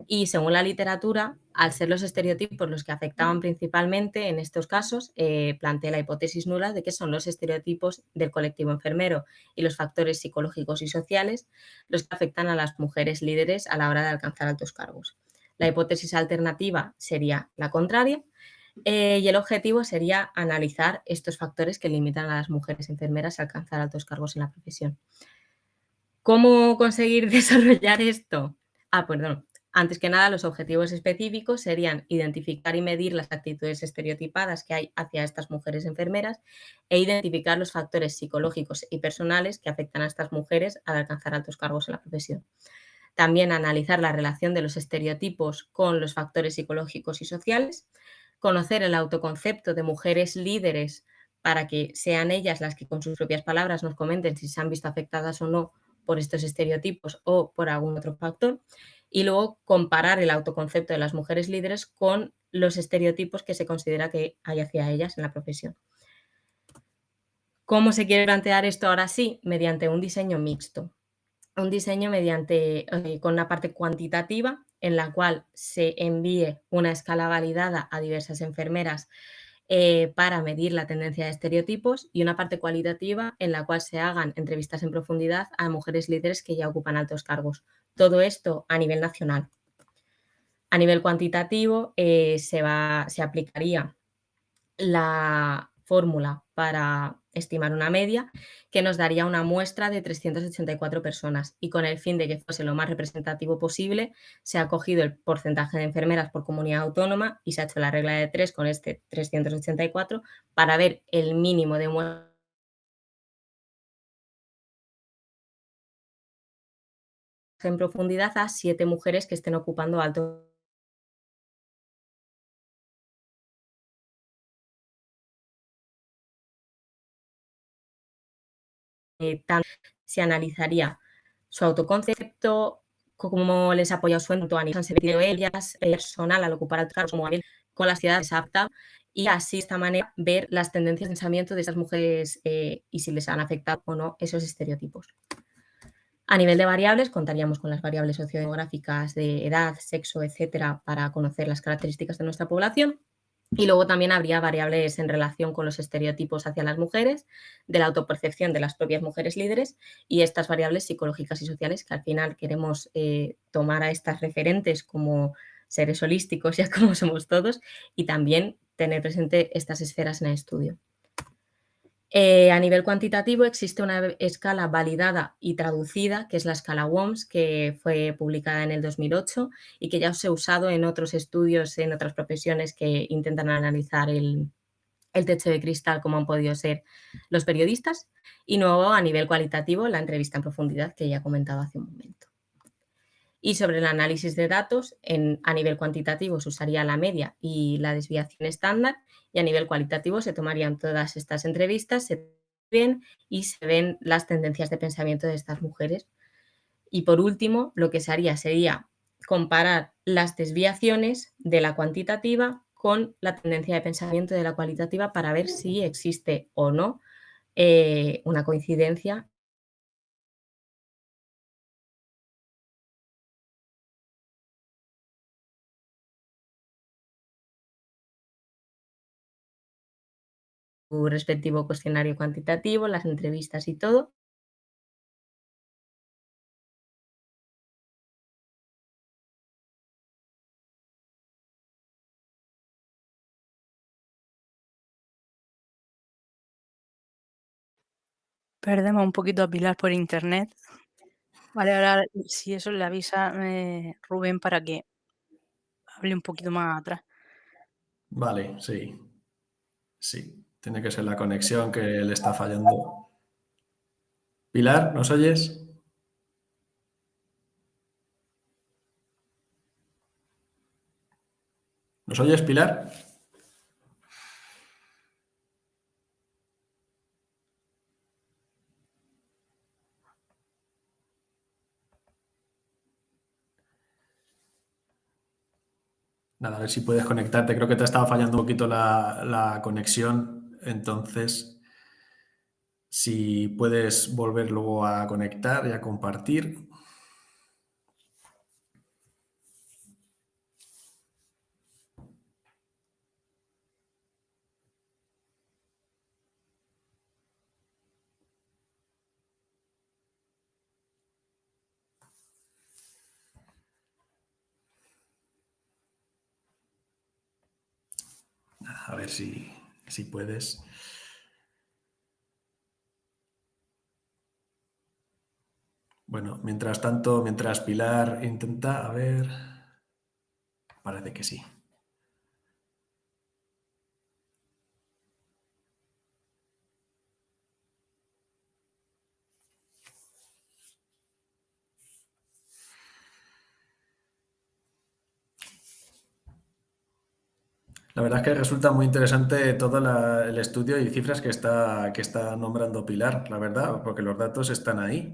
Y según la literatura, al ser los estereotipos los que afectaban principalmente en estos casos, planteé la hipótesis nula de que son los estereotipos del colectivo enfermero y los factores psicológicos y sociales los que afectan a las mujeres líderes a la hora de alcanzar altos cargos. La hipótesis alternativa sería la contraria, y el objetivo sería analizar estos factores que limitan a las mujeres enfermeras a alcanzar altos cargos en la profesión. ¿Cómo conseguir desarrollar esto? Perdón. Antes que nada, los objetivos específicos serían identificar y medir las actitudes estereotipadas que hay hacia estas mujeres enfermeras e identificar los factores psicológicos y personales que afectan a estas mujeres al alcanzar altos cargos en la profesión. También analizar la relación de los estereotipos con los factores psicológicos y sociales, conocer el autoconcepto de mujeres líderes para que sean ellas las que con sus propias palabras nos comenten si se han visto afectadas o no por estos estereotipos o por algún otro factor, y luego comparar el autoconcepto de las mujeres líderes con los estereotipos que se considera que hay hacia ellas en la profesión. ¿Cómo se quiere plantear esto ahora sí? Mediante un diseño mixto. Un diseño con una parte cuantitativa en la cual se envíe una escala validada a diversas enfermeras para medir la tendencia de estereotipos, y una parte cualitativa en la cual se hagan entrevistas en profundidad a mujeres líderes que ya ocupan altos cargos. Todo esto a nivel nacional. A nivel cuantitativo se aplicaría la fórmula para estimar una media, que nos daría una muestra de 384 personas, y con el fin de que fuese lo más representativo posible, se ha cogido el porcentaje de enfermeras por comunidad autónoma y se ha hecho la regla de 3 con este 384 para ver el mínimo de muestra en profundidad a 7 mujeres que estén ocupando alto. Se analizaría su autoconcepto, cómo les ha apoyado su entorno, han sentido ellas, personal al ocupar altos cargos, como con la sociedad se adapta, y así de esta manera ver las tendencias de pensamiento de estas mujeres y si les han afectado o no esos estereotipos. A nivel de variables, contaríamos con las variables sociodemográficas de edad, sexo, etcétera, para conocer las características de nuestra población. Y luego también habría variables en relación con los estereotipos hacia las mujeres, de la autopercepción de las propias mujeres líderes, y estas variables psicológicas y sociales que al final queremos tomar a estas referentes como seres holísticos, ya como somos todos, y también tener presente estas esferas en el estudio. A nivel cuantitativo existe una escala validada y traducida, que es la escala WOMS, que fue publicada en el 2008 y que ya se ha usado en otros estudios, en otras profesiones que intentan analizar el techo de cristal como han podido ser los periodistas, y luego a nivel cualitativo la entrevista en profundidad que ya he comentado hace un momento. Y sobre el análisis de datos, a nivel cuantitativo se usaría la media y la desviación estándar, y a nivel cualitativo se tomarían todas estas entrevistas, se ven y se ven las tendencias de pensamiento de estas mujeres. Y por último, lo que se haría sería comparar las desviaciones de la cuantitativa con la tendencia de pensamiento de la cualitativa para ver si existe o no una coincidencia. Su respectivo cuestionario cuantitativo, las entrevistas y todo. Perdemos un poquito a Pilar por internet. Vale, ahora si eso le avisa Rubén para que hable un poquito más atrás. Vale, sí. Sí, tiene que ser la conexión que le está fallando. Pilar, ¿nos oyes? ¿Nos oyes, Pilar? Nada, a ver si puedes conectarte. Creo que te estaba fallando un poquito la conexión. Entonces, si puedes volver luego a conectar y a compartir. A ver si puedes. Bueno, mientras tanto, mientras Pilar intenta, a ver. Parece que sí. La verdad es que resulta muy interesante todo el estudio y cifras que está nombrando Pilar, la verdad, porque los datos están ahí.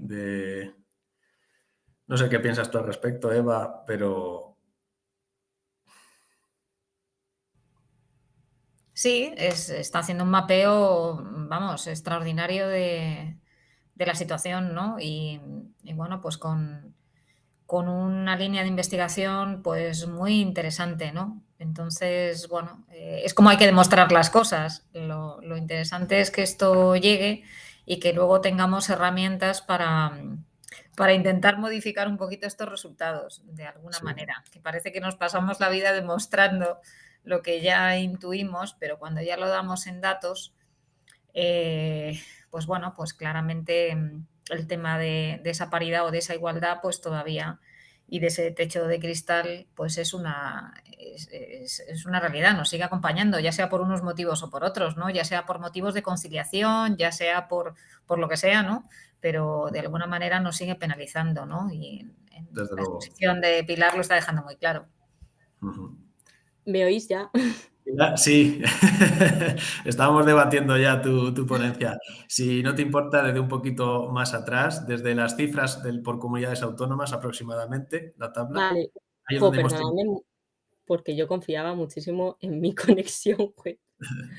No sé qué piensas tú al respecto, Eva, pero Sí, está haciendo un mapeo, vamos, extraordinario de la situación, ¿no? Y bueno, pues con una línea de investigación pues muy interesante, ¿no? Entonces, bueno, es como hay que demostrar las cosas. Lo interesante es que esto llegue y que luego tengamos herramientas para intentar modificar un poquito estos resultados de alguna sí. manera. Que parece que nos pasamos la vida demostrando lo que ya intuimos, pero cuando ya lo damos en datos, pues bueno, pues claramente el tema de esa paridad o de esa igualdad, pues todavía, y de ese techo de cristal, pues es una realidad, nos sigue acompañando, ya sea por unos motivos o por otros, ¿no? Ya sea por motivos de conciliación, ya sea por lo que sea, ¿no? Pero de alguna manera nos sigue penalizando, ¿no? Y en Desde la luego. exposición de Pilar lo está dejando muy claro. Ujú. ¿Me oís ya? Sí, estábamos debatiendo ya tu ponencia. Si no te importa, desde un poquito más atrás, desde las cifras por comunidades autónomas aproximadamente, la tabla, Vale. ahí es Jo, donde hemos tenido. perdonadme, porque yo confiaba muchísimo en mi conexión web.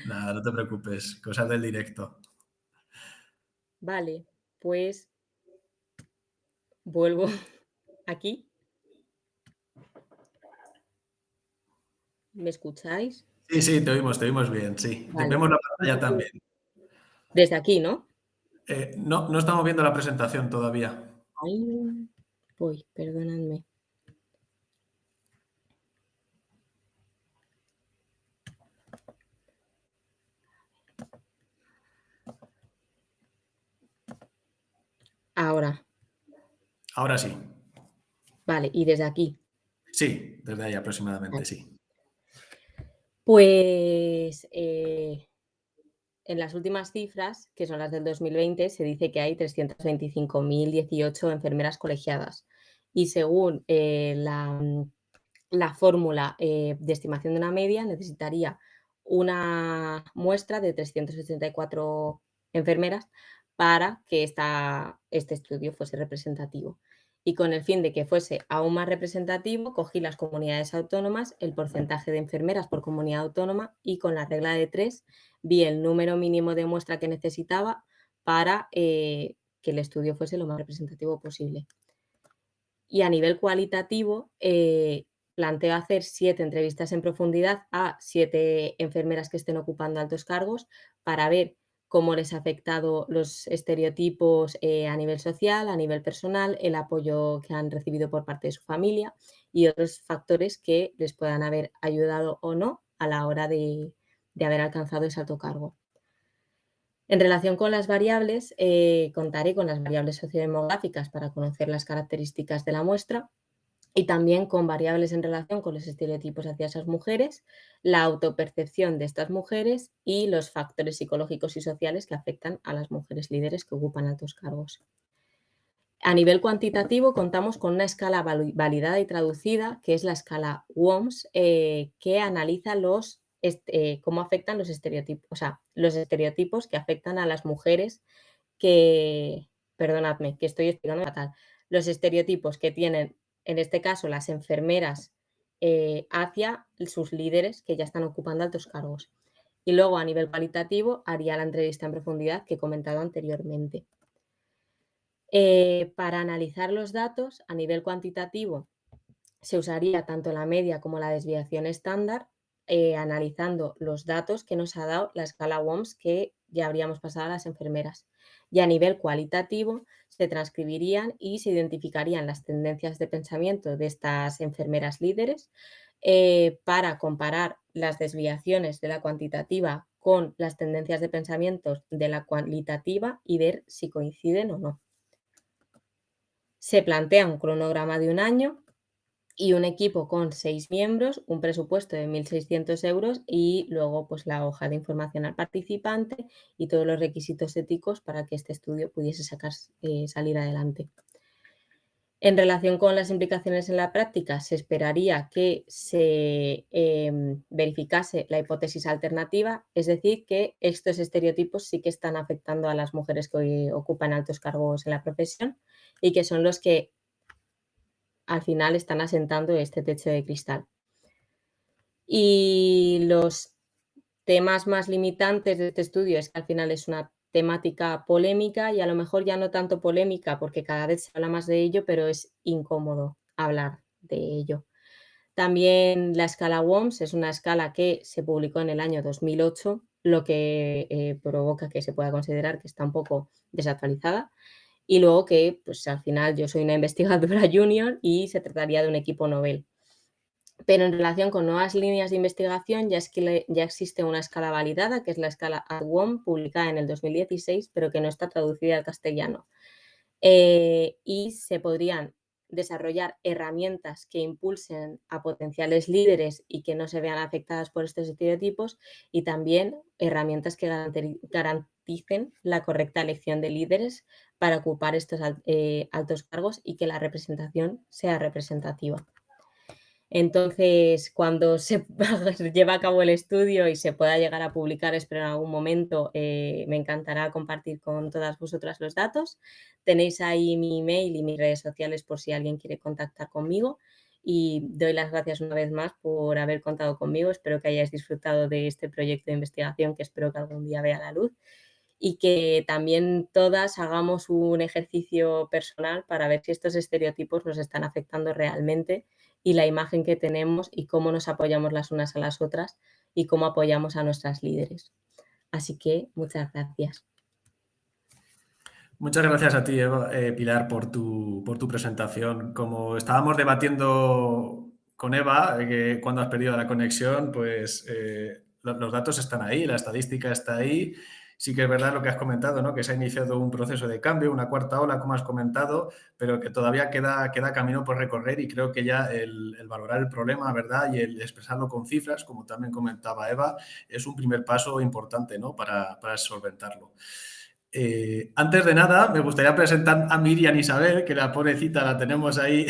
Nada, no te preocupes, cosas del directo. Vale, pues vuelvo aquí. ¿Me escucháis? Sí, sí, te oímos bien, sí. Vale. Vemos la pantalla también. Desde aquí, ¿no? No, no estamos viendo la presentación todavía. Ay, voy, perdonadme. Ahora, Ahora sí. vale, y desde aquí. Sí, desde ahí aproximadamente, Vale. sí. Pues en las últimas cifras, que son las del 2020, se dice que hay 325.018 enfermeras colegiadas. Y según la fórmula de estimación de una media, necesitaría una muestra de 384 enfermeras para que este estudio fuese representativo. Y con el fin de que fuese aún más representativo, cogí las comunidades autónomas, el porcentaje de enfermeras por comunidad autónoma y con la regla de 3 vi el número mínimo de muestra que necesitaba para que el estudio fuese lo más representativo posible. Y a nivel cualitativo, planteo hacer 7 entrevistas en profundidad a 7 enfermeras que estén ocupando altos cargos para ver cómo les ha afectado los estereotipos a nivel social, a nivel personal, el apoyo que han recibido por parte de su familia y otros factores que les puedan haber ayudado o no a la hora de haber alcanzado ese alto cargo. En relación con las variables, contaré con las variables sociodemográficas para conocer las características de la muestra y también con variables en relación con los estereotipos hacia esas mujeres, la autopercepción de estas mujeres y los factores psicológicos y sociales que afectan a las mujeres líderes que ocupan altos cargos. A nivel cuantitativo, contamos con una escala validada y traducida, que es la escala WOMS, que analiza cómo afectan los estereotipos, o sea, los estereotipos que afectan a las mujeres perdonadme, que estoy explicando fatal, los estereotipos que tienen, en este caso, las enfermeras hacia sus líderes que ya están ocupando altos cargos. Y luego, a nivel cualitativo, haría la entrevista en profundidad que he comentado anteriormente. Para analizar los datos, a nivel cuantitativo, se usaría tanto la media como la desviación estándar, analizando los datos que nos ha dado la escala WOMS que ya habríamos pasado a las enfermeras. Y a nivel cualitativo, se transcribirían y se identificarían las tendencias de pensamiento de estas enfermeras líderes para comparar las desviaciones de la cuantitativa con las tendencias de pensamiento de la cualitativa y ver si coinciden o no. Se plantea un cronograma de un año y un equipo con 6 miembros, un presupuesto de 1.600 euros y luego pues la hoja de información al participante y todos los requisitos éticos para que este estudio pudiese salir adelante. En relación con las implicaciones en la práctica, se esperaría que se verificase la hipótesis alternativa, es decir, que estos estereotipos sí que están afectando a las mujeres que ocupan altos cargos en la profesión y que son los que al final están asentando este techo de cristal. Y los temas más limitantes de este estudio es que al final es una temática polémica y a lo mejor ya no tanto polémica porque cada vez se habla más de ello, pero es incómodo hablar de ello. También la escala WOMS es una escala que se publicó en el año 2008, lo que provoca que se pueda considerar que está un poco desactualizada. Y luego que, pues al final yo soy una investigadora junior y se trataría de un equipo novel. Pero en relación con nuevas líneas de investigación ya existe una escala validada, que es la escala ADWOM, publicada en el 2016, pero que no está traducida al castellano. Y se podrían desarrollar herramientas que impulsen a potenciales líderes y que no se vean afectadas por estos estereotipos y también herramientas que garanticen la correcta elección de líderes para ocupar estos altos cargos y que la representación sea representativa. Entonces, cuando se lleve a cabo el estudio y se pueda llegar a publicar, espero en algún momento, me encantará compartir con todas vosotras los datos. Tenéis ahí mi email y mis redes sociales por si alguien quiere contactar conmigo. Y doy las gracias una vez más por haber contado conmigo. Espero que hayáis disfrutado de este proyecto de investigación que espero que algún día vea la luz. Y que también todas hagamos un ejercicio personal para ver si estos estereotipos nos están afectando realmente y la imagen que tenemos y cómo nos apoyamos las unas a las otras y cómo apoyamos a nuestras líderes. Así que muchas gracias. Muchas gracias a ti, Pilar, por tu presentación. Como estábamos debatiendo con Eva, que cuando has perdido la conexión, pues los datos están ahí, la estadística está ahí Sí que es verdad lo que has comentado, ¿no? Que se ha iniciado un proceso de cambio, una cuarta ola, como has comentado, pero que todavía queda camino por recorrer y creo que ya el valorar el problema, ¿verdad? Y el expresarlo con cifras, como también comentaba Eva, es un primer paso importante, ¿no? Para solventarlo. Antes de nada, me gustaría presentar a Miriam Isabel, que la pobrecita la tenemos ahí.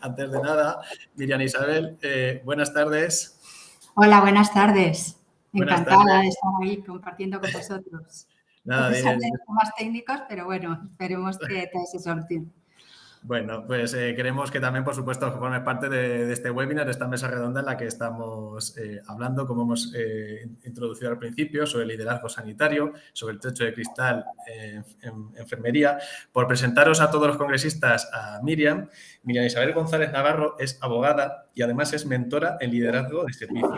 Antes de nada, Miriam Isabel, buenas tardes. Hola, buenas tardes. Buenas Encantada tardes. de estar ahí compartiendo con vosotros. Nada, A pesar de los temas técnicos, pero bueno, esperemos que todo se solucione. Bueno, pues queremos que también, por supuesto, forme parte de este webinar, de esta mesa redonda en la que estamos hablando, como hemos introducido al principio, sobre el liderazgo sanitario, sobre el techo de cristal en enfermería. Por presentaros a todos los congresistas a Miriam. Miriam Isabel González Navarro es abogada y además es mentora en liderazgo de servicio.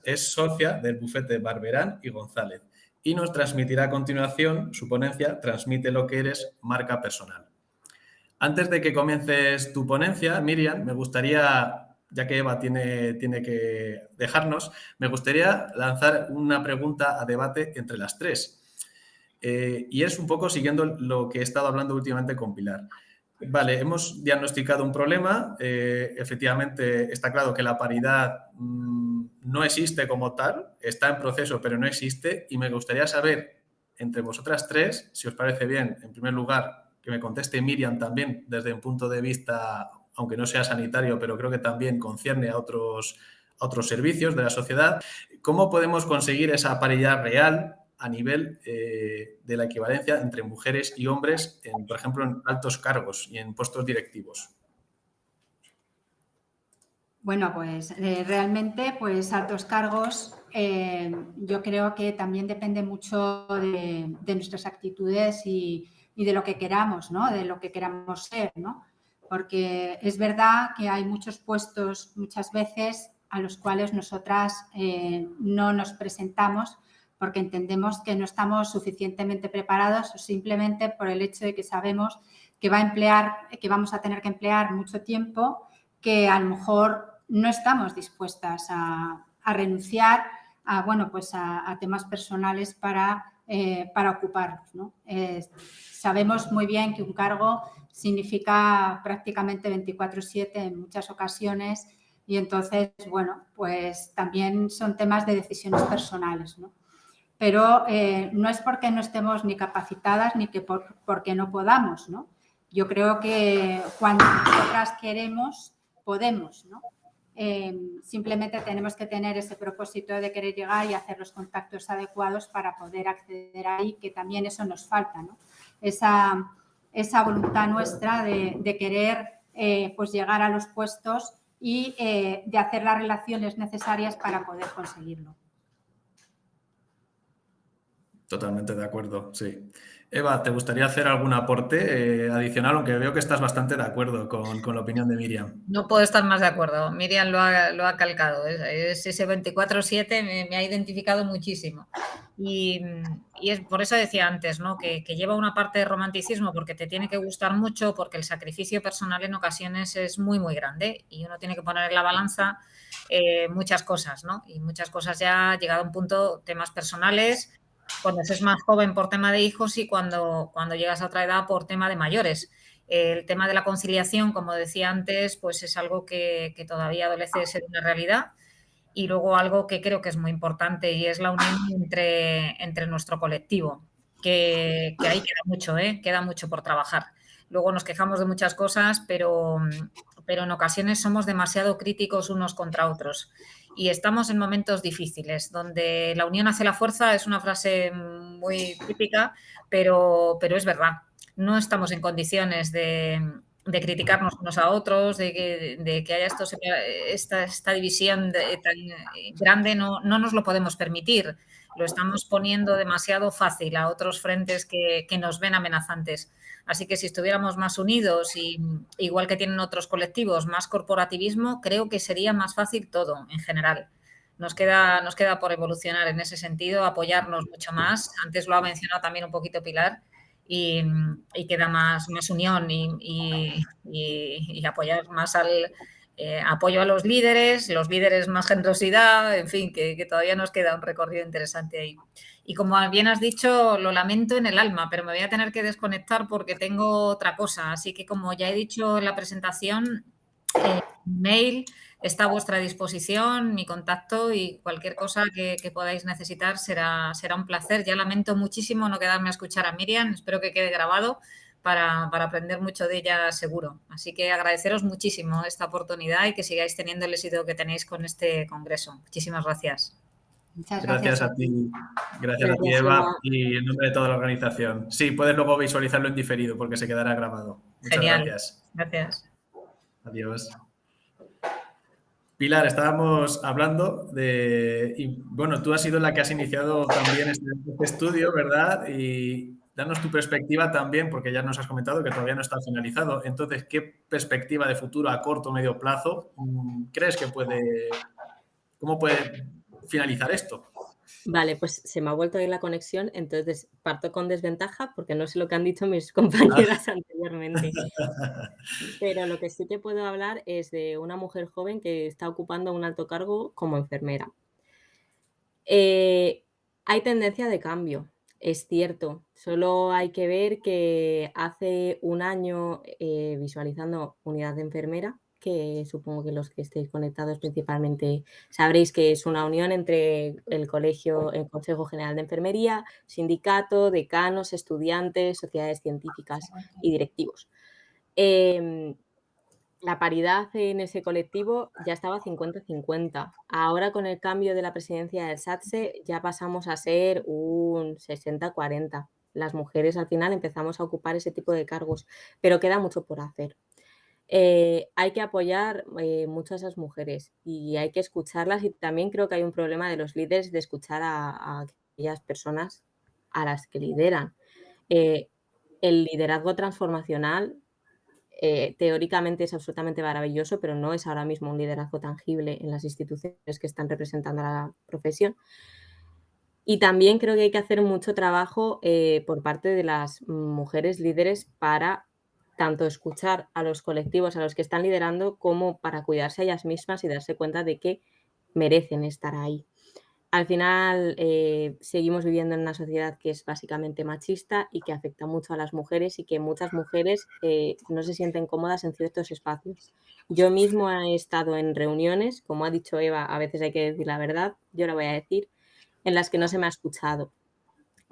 Es socia del bufete Barberán y González y nos transmitirá a continuación su ponencia Transmite lo que eres, marca personal. Antes de que comiences tu ponencia, Miriam, me gustaría, ya que Eva tiene que dejarnos, me gustaría lanzar una pregunta a debate entre las tres. Y es un poco siguiendo lo que he estado hablando últimamente con Pilar. Vale, hemos diagnosticado un problema. Efectivamente, está claro que la paridad no existe como tal, está en proceso, pero no existe. Y me gustaría saber, entre vosotras tres, si os parece bien, en primer lugar, que me conteste Miriam también desde un punto de vista, aunque no sea sanitario, pero creo que también concierne a otros servicios de la sociedad. ¿Cómo podemos conseguir esa paridad real a nivel de la equivalencia entre mujeres y hombres, por ejemplo, en altos cargos y en puestos directivos? Bueno, pues realmente, pues altos cargos, yo creo que también depende mucho de nuestras actitudes y de lo que queramos, ¿no? De lo que queramos ser, ¿no? Porque es verdad que hay muchos puestos muchas veces a los cuales nosotras no nos presentamos porque entendemos que no estamos suficientemente preparados o simplemente por el hecho de que sabemos que vamos a tener que emplear mucho tiempo que a lo mejor no estamos dispuestas a renunciar a temas personales para ocuparnos, ¿no? Sabemos muy bien que un cargo significa prácticamente 24/7 en muchas ocasiones y entonces, bueno, pues también son temas de decisiones personales, ¿no? Pero no es porque no estemos ni capacitadas ni que porque no podamos, ¿no? Yo creo que cuando nosotras queremos, podemos, ¿no? Simplemente tenemos que tener ese propósito de querer llegar y hacer los contactos adecuados para poder acceder ahí, que también eso nos falta, ¿no? Esa voluntad nuestra de querer pues llegar a los puestos y de hacer las relaciones necesarias para poder conseguirlo. Totalmente de acuerdo, sí. Eva, ¿te gustaría hacer algún aporte adicional? Aunque veo que estás bastante de acuerdo con la opinión de Miriam. No puedo estar más de acuerdo. Miriam lo ha calcado. Ese 24/7 me ha identificado muchísimo. Y es por eso decía antes, ¿no? Que lleva una parte de romanticismo porque te tiene que gustar mucho, porque el sacrificio personal en ocasiones es muy, muy grande y uno tiene que poner en la balanza muchas cosas, ¿no? Y muchas cosas ya ha llegado a un punto, temas personales, cuando es más joven por tema de hijos y cuando llegas a otra edad por tema de mayores. El tema de la conciliación, como decía antes, pues es algo que todavía adolece de ser una realidad. Y luego algo que creo que es muy importante y es la unión entre nuestro colectivo, que ahí queda mucho, queda mucho por trabajar. Luego nos quejamos de muchas cosas, pero en ocasiones somos demasiado críticos unos contra otros. Y estamos en momentos difíciles, donde la unión hace la fuerza, es una frase muy típica, pero es verdad. No estamos en condiciones de criticarnos unos a otros, de que haya esta división tan grande, no nos lo podemos permitir. Lo estamos poniendo demasiado fácil a otros frentes que nos ven amenazantes. Así que si estuviéramos más unidos y igual que tienen otros colectivos, más corporativismo, creo que sería más fácil todo en general. Nos queda por evolucionar en ese sentido, apoyarnos mucho más. Antes lo ha mencionado también un poquito Pilar. Y queda más unión y apoyar más apoyo a los líderes más generosidad, en fin, que todavía nos queda un recorrido interesante ahí. Y como bien has dicho, lo lamento en el alma, pero me voy a tener que desconectar porque tengo otra cosa. Así que, como ya he dicho en la presentación, mail está a vuestra disposición, mi contacto, y cualquier cosa que podáis necesitar será un placer. Ya lamento muchísimo no quedarme a escuchar a Miriam, espero que quede grabado para aprender mucho de ella seguro. Así que agradeceros muchísimo esta oportunidad y que sigáis teniendo el éxito que tenéis con este congreso. Muchísimas gracias. Muchas Gracias a ti. Gracias a ti, Gracias, Eva, Eva. y en nombre de toda la organización. Sí, puedes luego visualizarlo en diferido porque se quedará grabado. Muchas Genial. gracias. Gracias. Adiós. Pilar, estábamos hablando de... Y, bueno, tú has sido la que has iniciado también este estudio, ¿verdad? Y danos tu perspectiva también, porque ya nos has comentado que todavía no está finalizado. Entonces, ¿qué perspectiva de futuro a corto o medio plazo crees que cómo puede finalizar esto? Vale, pues se me ha vuelto a ir la conexión, entonces parto con desventaja porque no sé lo que han dicho mis compañeras anteriormente. Pero lo que sí que puedo hablar es de una mujer joven que está ocupando un alto cargo como enfermera. Hay tendencia de cambio, es cierto. Solo hay que ver que hace un año, visualizando unidad de enfermera, que supongo que los que estéis conectados principalmente sabréis que es una unión entre el Consejo General de Enfermería, sindicato, decanos, estudiantes, sociedades científicas y directivos. La paridad en ese colectivo ya estaba 50-50. Ahora, con el cambio de la presidencia del SATSE, ya pasamos a ser un 60-40. Las mujeres al final empezamos a ocupar ese tipo de cargos, pero queda mucho por hacer. Hay que apoyar mucho a esas mujeres y hay que escucharlas, y también creo que hay un problema de los líderes de escuchar a aquellas personas a las que lideran. El liderazgo transformacional teóricamente es absolutamente maravilloso, pero no es ahora mismo un liderazgo tangible en las instituciones que están representando a la profesión. Y también creo que hay que hacer mucho trabajo por parte de las mujeres líderes para tanto escuchar a los colectivos a los que están liderando como para cuidarse a ellas mismas y darse cuenta de que merecen estar ahí. Al final, seguimos viviendo en una sociedad que es básicamente machista y que afecta mucho a las mujeres, y que muchas mujeres no se sienten cómodas en ciertos espacios. Yo mismo he estado en reuniones, como ha dicho Eva, a veces hay que decir la verdad, yo la voy a decir, en las que no se me ha escuchado.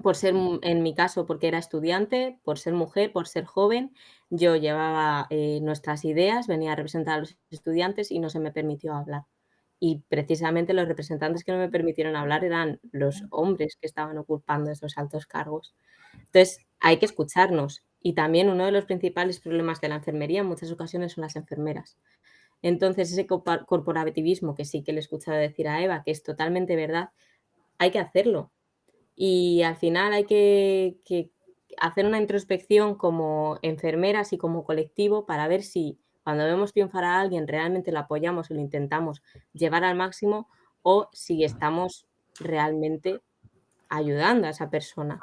Por ser, en mi caso, porque era estudiante, por ser mujer, por ser joven, yo llevaba nuestras ideas, venía a representar a los estudiantes y no se me permitió hablar. Y precisamente los representantes que no me permitieron hablar eran los hombres que estaban ocupando esos altos cargos. Entonces, hay que escucharnos. Y también uno de los principales problemas de la enfermería en muchas ocasiones son las enfermeras. Entonces, ese corporativismo, que sí que le he escuchado decir a Eva, que es totalmente verdad, hay que hacerlo. Y al final hay que hacer una introspección como enfermeras y como colectivo para ver si cuando vemos triunfar a alguien realmente lo apoyamos y lo intentamos llevar al máximo, o si estamos realmente ayudando a esa persona.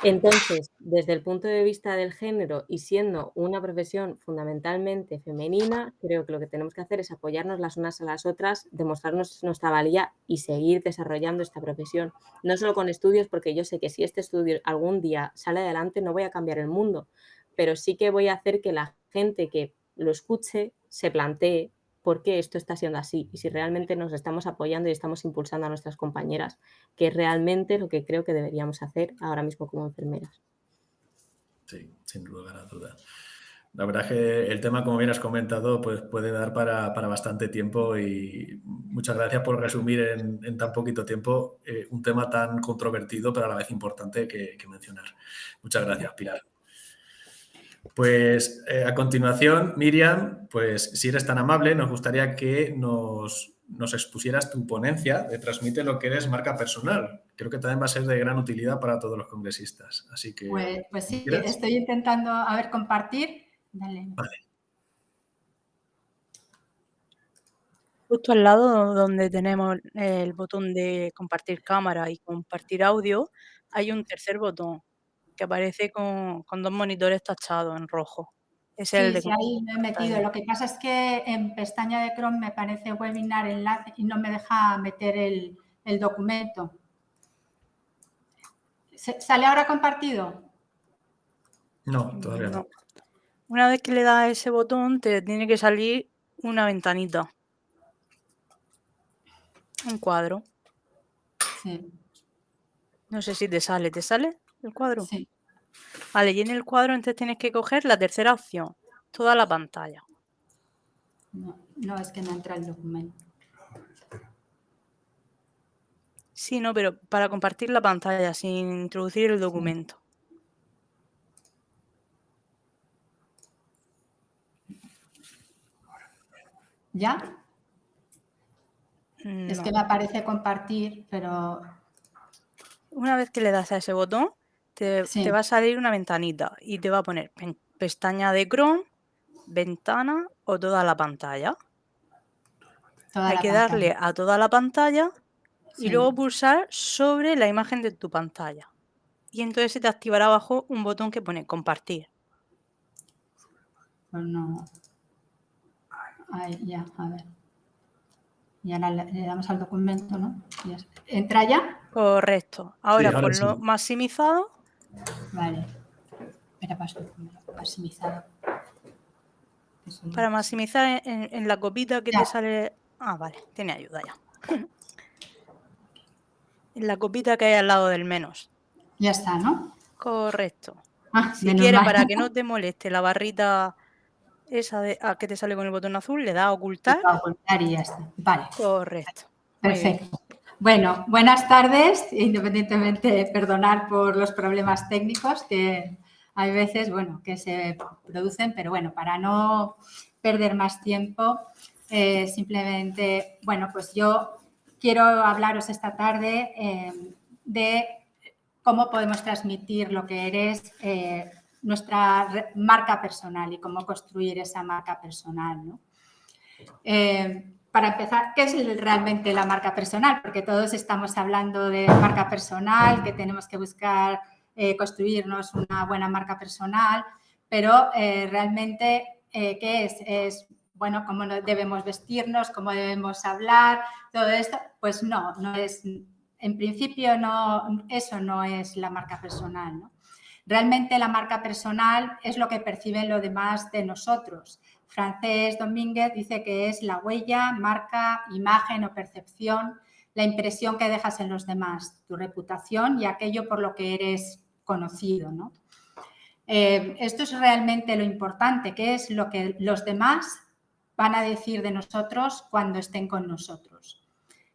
Entonces, desde el punto de vista del género y siendo una profesión fundamentalmente femenina, creo que lo que tenemos que hacer es apoyarnos las unas a las otras, demostrarnos nuestra valía y seguir desarrollando esta profesión. No solo con estudios, porque yo sé que si este estudio algún día sale adelante no voy a cambiar el mundo, pero sí que voy a hacer que la gente que lo escuche se plantee por qué esto está siendo así y si realmente nos estamos apoyando y estamos impulsando a nuestras compañeras, que es realmente lo que creo que deberíamos hacer ahora mismo como enfermeras. Sí, sin lugar a duda. La verdad es que el tema, como bien has comentado, pues puede dar para bastante tiempo, y muchas gracias por resumir en tan poquito tiempo un tema tan controvertido, pero a la vez importante que mencionar. Muchas gracias, Pilar. Pues a continuación, Miriam, pues si eres tan amable, nos gustaría que nos expusieras tu ponencia de Transmite lo que eres, marca personal. Creo que también va a ser de gran utilidad para todos los congresistas. Así que... Pues sí, estoy intentando, compartir. Dale. Vale. Justo al lado donde tenemos el botón de compartir cámara y compartir audio, hay un tercer botón que aparece con 2 monitores tachados en rojo. Es el de Sí, ahí me he metido. pantalla. Lo que pasa es que en pestaña de Chrome me parece webinar enlace y no me deja meter el documento. ¿Sale ahora compartido? No, todavía no. No. Una vez que le das a ese botón, te tiene que salir una ventanita. Un cuadro. Sí, No sé si te sale. ¿Te sale el cuadro? sí. Vale, y en el cuadro entonces tienes que coger la tercera opción. Toda la pantalla. No, es que no entra el documento. Sí, no, pero para compartir la pantalla sin introducir el documento. ¿Ya? Es No. que me aparece compartir, pero Una vez que le das a ese botón, te sí, va a salir una ventanita y te va a poner pestaña de Chrome, ventana o toda la pantalla. toda Hay la que pantalla. darle a toda la pantalla y Sí. luego pulsar sobre la imagen de tu pantalla. Y entonces se te activará abajo un botón que pone compartir. Pues no. Ahí, ya, a ver. Y ahora le damos al documento, ¿no? Ya está. ¿Entra ya? Correcto. Ahora, ahora ponlo sí. maximizado. Vale. Espera, paso maximizado. Para maximizar en la copita que Ya. te sale... Ah, vale, tiene ayuda ya. En la copita que hay al lado del menos. Ya está, ¿no? Correcto. Ah, Si menos quieres, mal. para que no te moleste la barrita esa que te sale con el botón azul, le das a ocultar. Para ocultar y ya está. Vale. Correcto. Muy bien. Perfecto. Bueno, buenas tardes, independientemente, perdonar por los problemas técnicos que hay veces, bueno, que se producen, pero bueno, para no perder más tiempo, simplemente, bueno, pues yo quiero hablaros esta tarde de cómo podemos transmitir lo que eres nuestra marca personal y cómo construir esa marca personal, ¿no? Para empezar, ¿qué es realmente la marca personal? Porque todos estamos hablando de marca personal, que tenemos que buscar construirnos una buena marca personal, pero realmente, ¿qué es? Es, bueno, cómo debemos vestirnos, cómo debemos hablar, todo esto. Pues no es, en principio no, eso no es la marca personal, ¿no? Realmente la marca personal es lo que perciben los demás de nosotros. Francés Domínguez dice que es la huella, marca, imagen o percepción, la impresión que dejas en los demás, tu reputación y aquello por lo que eres conocido, ¿no? Esto es realmente lo importante, que es lo que los demás van a decir de nosotros cuando estén con nosotros.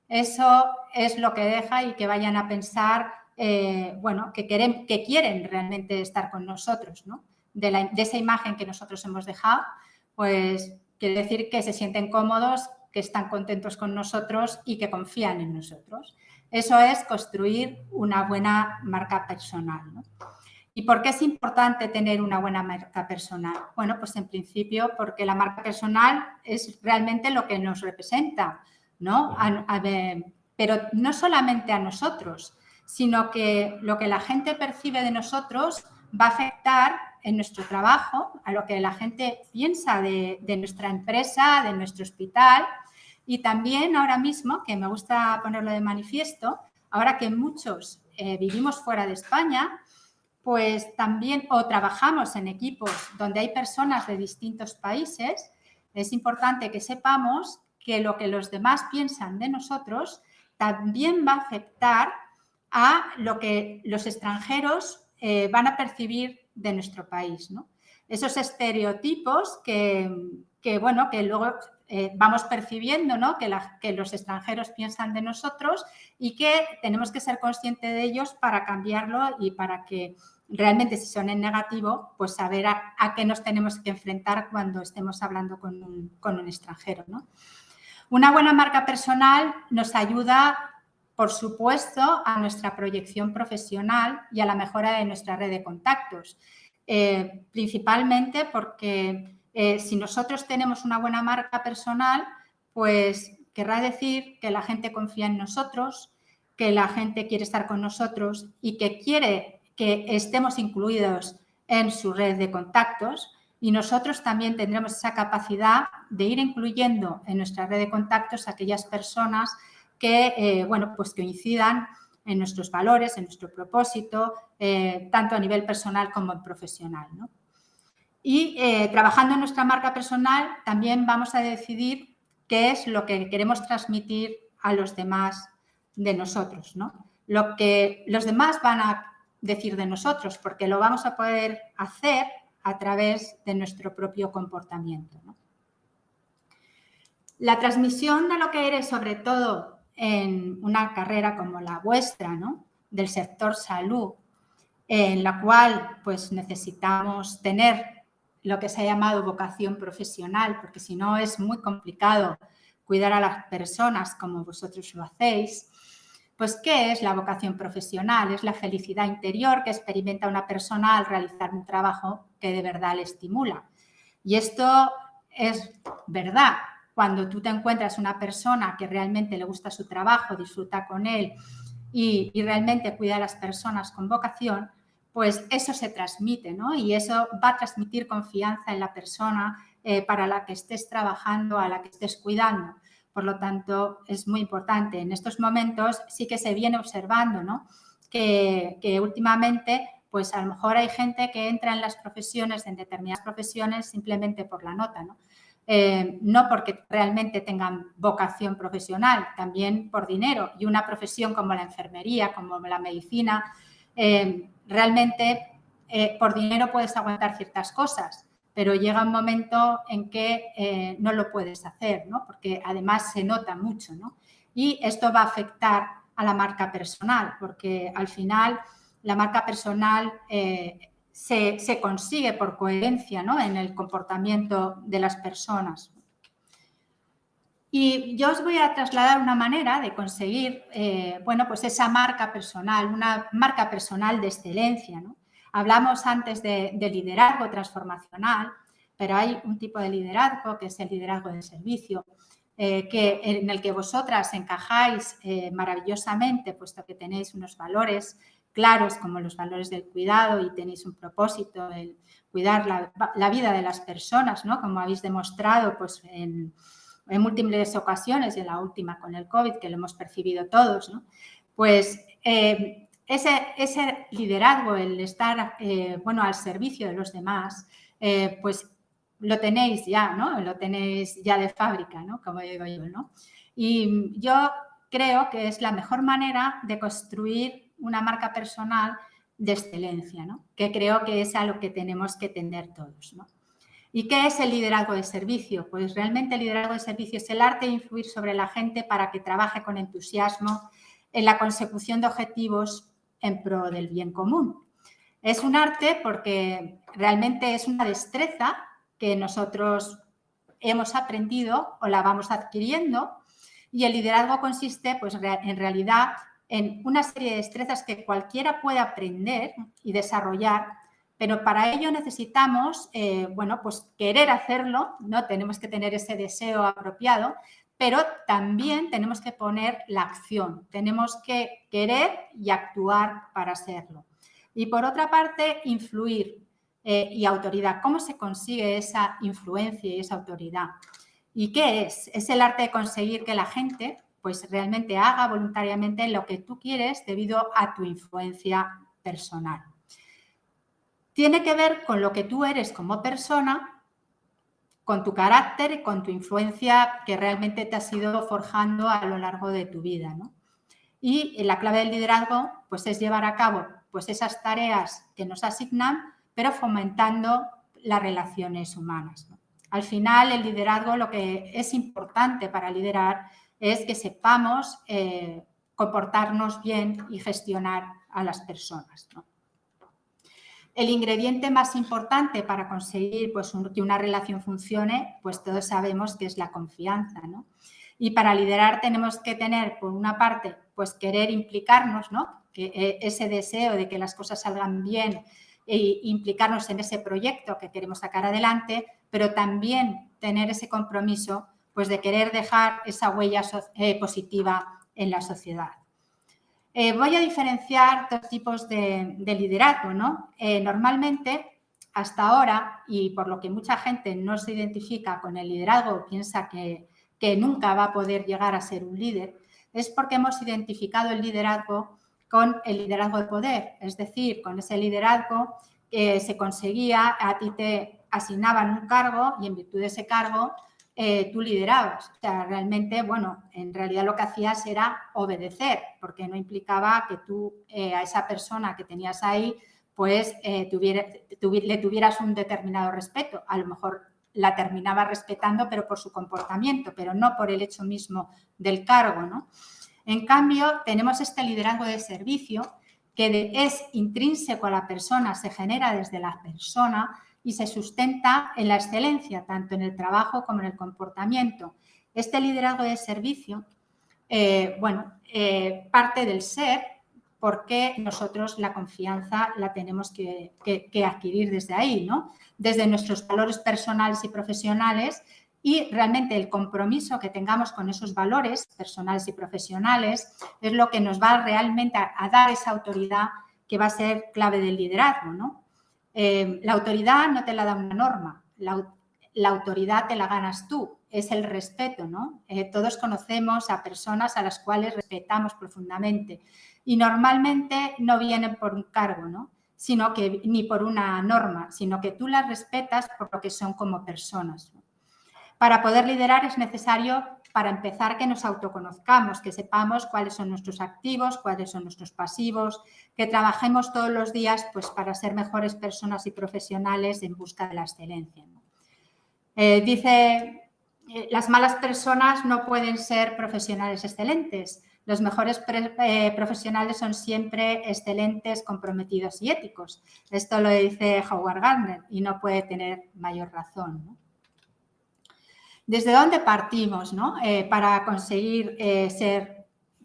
Eso es lo que deja y que vayan a pensar, bueno, que quieren realmente estar con nosotros, ¿no? De esa imagen que nosotros hemos dejado, pues quiere decir que se sienten cómodos, que están contentos con nosotros y que confían en nosotros. Eso es construir una buena marca personal, ¿no? ¿Y por qué es importante tener una buena marca personal? Bueno, pues en principio porque la marca personal es realmente lo que nos representa, ¿no? Pero no solamente a nosotros, sino que lo que la gente percibe de nosotros va a afectar en nuestro trabajo, a lo que la gente piensa de nuestra empresa, de nuestro hospital. Y también ahora mismo, que me gusta ponerlo de manifiesto, ahora que muchos vivimos fuera de España, pues también o trabajamos en equipos donde hay personas de distintos países, es importante que sepamos que lo que los demás piensan de nosotros también va a afectar a lo que los extranjeros van a percibir de nuestro país, ¿no? Esos estereotipos que bueno, que luego vamos percibiendo, ¿no? Que los extranjeros piensan de nosotros y que tenemos que ser conscientes de ellos para cambiarlo y para que realmente, si son en negativo, pues saber a qué nos tenemos que enfrentar cuando estemos hablando con un extranjero, ¿no? Una buena marca personal nos ayuda, por supuesto, a nuestra proyección profesional y a la mejora de nuestra red de contactos. Principalmente porque si nosotros tenemos una buena marca personal, pues querrá decir que la gente confía en nosotros, que la gente quiere estar con nosotros y que quiere que estemos incluidos en su red de contactos, y nosotros también tendremos esa capacidad de ir incluyendo en nuestra red de contactos a aquellas personas que, bueno, pues coincidan en nuestros valores, en nuestro propósito, tanto a nivel personal como profesional, ¿no? Y trabajando en nuestra marca personal también vamos a decidir qué es lo que queremos transmitir a los demás de nosotros, ¿no? Lo que los demás van a decir de nosotros, porque lo vamos a poder hacer a través de nuestro propio comportamiento, ¿no? La transmisión de lo que eres, sobre todo en una carrera como la vuestra, ¿no? Del sector salud, en la cual pues necesitamos tener lo que se ha llamado vocación profesional, porque si no es muy complicado cuidar a las personas como vosotros lo hacéis. Pues, ¿qué es la vocación profesional? Es la felicidad interior que experimenta una persona al realizar un trabajo que de verdad le estimula. Y esto es verdad. Cuando tú te encuentras una persona que realmente le gusta su trabajo, disfruta con él y realmente cuida a las personas con vocación, pues eso se transmite, ¿no? Y eso va a transmitir confianza en la persona para la que estés trabajando, a la que estés cuidando. Por lo tanto, es muy importante. En estos momentos sí que se viene observando, ¿no? Que últimamente, pues a lo mejor hay gente que entra en las profesiones, en determinadas profesiones, simplemente por la nota, ¿no? No porque realmente tengan vocación profesional, también por dinero. Y una profesión como la enfermería, como la medicina, realmente por dinero puedes aguantar ciertas cosas, pero llega un momento en que no lo puedes hacer, ¿no? Porque además se nota mucho, ¿no? Y esto va a afectar a la marca personal, porque al final la marca personal se consigue por coherencia, ¿no? En el comportamiento de las personas. Y yo os voy a trasladar una manera de conseguir, bueno, pues esa marca personal, una marca personal de excelencia, ¿no? Hablamos antes de liderazgo transformacional, pero hay un tipo de liderazgo que es el liderazgo de servicio, en el que vosotras encajáis maravillosamente, puesto que tenéis unos valores claros como los valores del cuidado y tenéis un propósito, el cuidar la vida de las personas, ¿no? Como habéis demostrado pues, en múltiples ocasiones y en la última con el COVID, que lo hemos percibido todos, ¿no? Pues ese liderazgo, el estar bueno, al servicio de los demás, pues lo tenéis ya, ¿no? Lo tenéis ya de fábrica, ¿no? Como digo yo, ¿no? Y yo creo que es la mejor manera de construir una marca personal de excelencia, ¿no? Que creo que es a lo que tenemos que tender todos, ¿no? ¿Y qué es el liderazgo de servicio? Pues realmente el liderazgo de servicio es el arte de influir sobre la gente para que trabaje con entusiasmo en la consecución de objetivos en pro del bien común. Es un arte porque realmente es una destreza que nosotros hemos aprendido o la vamos adquiriendo, y el liderazgo consiste pues, en realidad en una serie de destrezas que cualquiera puede aprender y desarrollar, pero para ello necesitamos, bueno, pues querer hacerlo, ¿no? Tenemos que tener ese deseo apropiado, pero también tenemos que poner la acción, tenemos que querer y actuar para hacerlo. Y por otra parte, influir y autoridad. ¿Cómo se consigue esa influencia y esa autoridad? ¿Y qué es? Es el arte de conseguir que la gente pues realmente haga voluntariamente lo que tú quieres debido a tu influencia personal. Tiene que ver con lo que tú eres como persona, con tu carácter y con tu influencia que realmente te has ido forjando a lo largo de tu vida, ¿no? Y la clave del liderazgo pues, es llevar a cabo pues, esas tareas que nos asignan, pero fomentando las relaciones humanas, ¿no? Al final, el liderazgo, lo que es importante para liderar es que sepamos comportarnos bien y gestionar a las personas, ¿no? El ingrediente más importante para conseguir pues, que una relación funcione, pues todos sabemos que es la confianza, ¿no? Y para liderar tenemos que tener, por una parte, pues querer implicarnos, ¿no? Que ese deseo de que las cosas salgan bien e implicarnos en ese proyecto que queremos sacar adelante, pero también tener ese compromiso pues, de querer dejar esa huella positiva en la sociedad. Voy a diferenciar dos tipos de liderazgo, ¿no? Normalmente hasta ahora, y por lo que mucha gente no se identifica con el liderazgo, piensa que nunca va a poder llegar a ser un líder, es porque hemos identificado el liderazgo con el liderazgo de poder, es decir, con ese liderazgo que se conseguía, a ti te asignaban un cargo y en virtud de ese cargo tú liderabas. O sea, realmente, bueno, en realidad lo que hacías era obedecer, porque no implicaba que tú a esa persona que tenías ahí, pues le tuvieras un determinado respeto. A lo mejor la terminaba respetando, pero por su comportamiento, pero no por el hecho mismo del cargo, ¿no? En cambio, tenemos este liderazgo de servicio que es intrínseco a la persona, se genera desde la persona y se sustenta en la excelencia, tanto en el trabajo como en el comportamiento. Este liderazgo de servicio, parte del ser, porque nosotros la confianza la tenemos que adquirir desde ahí, ¿no? Desde nuestros valores personales y profesionales, y realmente el compromiso que tengamos con esos valores personales y profesionales es lo que nos va realmente a dar esa autoridad que va a ser clave del liderazgo, ¿no? La autoridad no te la da una norma, la autoridad te la ganas tú, es el respeto, ¿no? Todos conocemos a personas a las cuales respetamos profundamente y normalmente no vienen por un cargo, ¿no? Sino que, ni por una norma, sino que tú las respetas por lo que son como personas, ¿no? Para poder liderar es necesario, para empezar, que nos autoconozcamos, que sepamos cuáles son nuestros activos, cuáles son nuestros pasivos, que trabajemos todos los días pues, para ser mejores personas y profesionales en busca de la excelencia, ¿no? Dice, las malas personas no pueden ser profesionales excelentes. Los mejores profesionales son siempre excelentes, comprometidos y éticos. Esto lo dice Howard Gardner y no puede tener mayor razón, ¿no? ¿Desde dónde partimos, ¿no? Para conseguir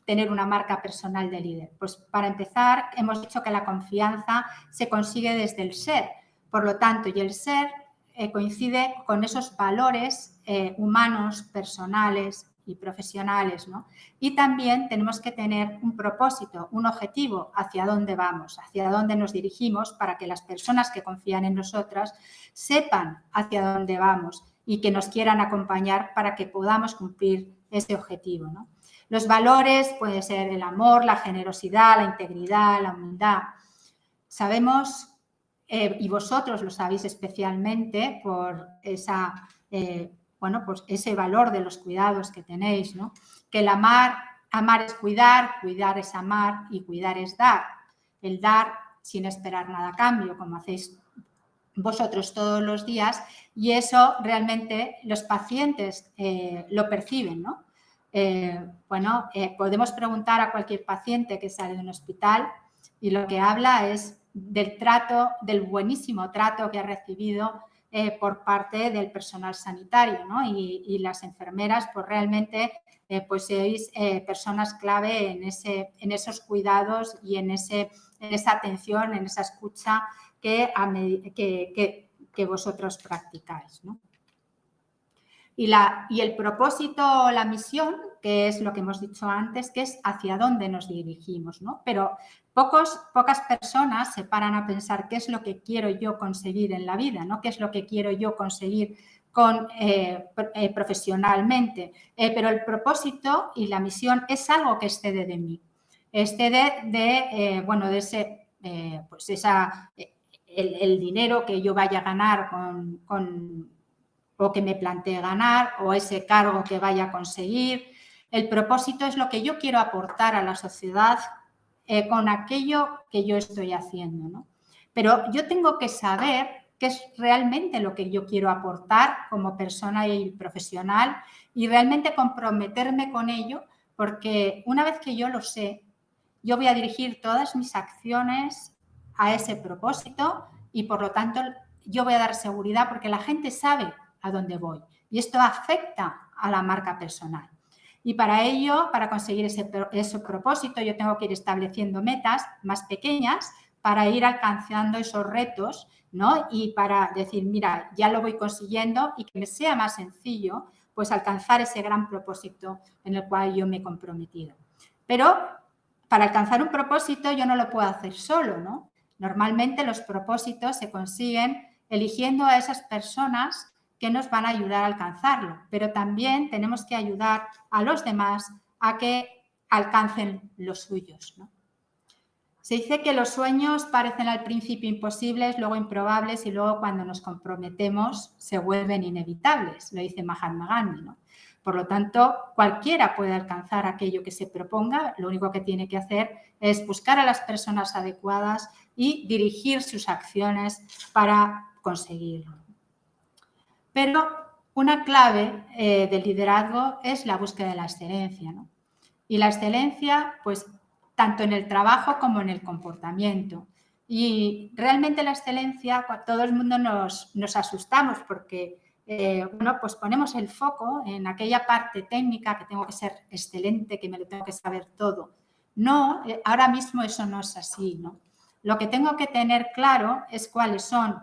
tener una marca personal de líder? Pues para empezar, hemos dicho que la confianza se consigue desde el ser. Por lo tanto, y el ser coincide con esos valores humanos, personales y profesionales, ¿no? Y también tenemos que tener un propósito, un objetivo hacia dónde vamos, hacia dónde nos dirigimos, para que las personas que confían en nosotras sepan hacia dónde vamos y que nos quieran acompañar para que podamos cumplir ese objetivo, ¿no? Los valores pueden ser el amor, la generosidad, la integridad, la humildad. Sabemos, y vosotros lo sabéis especialmente por pues ese valor de los cuidados que tenéis, ¿no? Que el amar es cuidar, cuidar es amar y cuidar es dar. El dar sin esperar nada a cambio, como hacéis vosotros todos los días, y eso realmente los pacientes lo perciben, ¿no? Podemos preguntar a cualquier paciente que sale de un hospital y lo que habla es del trato, del buenísimo trato que ha recibido por parte del personal sanitario, ¿no? Y las enfermeras, pues realmente pues sois personas clave en esos cuidados y en esa atención, en esa escucha que vosotros practicáis, ¿no? Y el propósito, la misión, que es lo que hemos dicho antes, que es hacia dónde nos dirigimos, ¿no? Pero pocas personas se paran a pensar qué es lo que quiero yo conseguir en la vida, ¿no? ¿Qué es lo que quiero yo conseguir profesionalmente? Pero el propósito y la misión es algo que excede de mí, excede el dinero que yo vaya a ganar o que me plantee ganar, o ese cargo que vaya a conseguir. El propósito es lo que yo quiero aportar a la sociedad con aquello que yo estoy haciendo, ¿no? Pero yo tengo que saber qué es realmente lo que yo quiero aportar como persona y profesional y realmente comprometerme con ello, porque una vez que yo lo sé, yo voy a dirigir todas mis acciones a ese propósito y, por lo tanto, yo voy a dar seguridad porque la gente sabe a dónde voy y esto afecta a la marca personal. Y para ello, para conseguir ese propósito, yo tengo que ir estableciendo metas más pequeñas para ir alcanzando esos retos, ¿no? Y para decir, mira, ya lo voy consiguiendo y que me sea más sencillo pues alcanzar ese gran propósito en el cual yo me he comprometido. Pero para alcanzar un propósito yo no lo puedo hacer solo, ¿no? Normalmente los propósitos se consiguen eligiendo a esas personas que nos van a ayudar a alcanzarlo, pero también tenemos que ayudar a los demás a que alcancen los suyos, ¿no? Se dice que los sueños parecen al principio imposibles, luego improbables y luego cuando nos comprometemos se vuelven inevitables, lo dice Mahatma Gandhi, ¿no? Por lo tanto, cualquiera puede alcanzar aquello que se proponga, lo único que tiene que hacer es buscar a las personas adecuadas y dirigir sus acciones para conseguirlo. Pero una clave del liderazgo es la búsqueda de la excelencia, ¿no? Y la excelencia, pues, tanto en el trabajo como en el comportamiento. Y realmente la excelencia, todo el mundo nos asustamos porque, bueno, pues ponemos el foco en aquella parte técnica que tengo que ser excelente, que me lo tengo que saber todo. No, ahora mismo eso no es así, ¿no? Lo que tengo que tener claro es cuáles son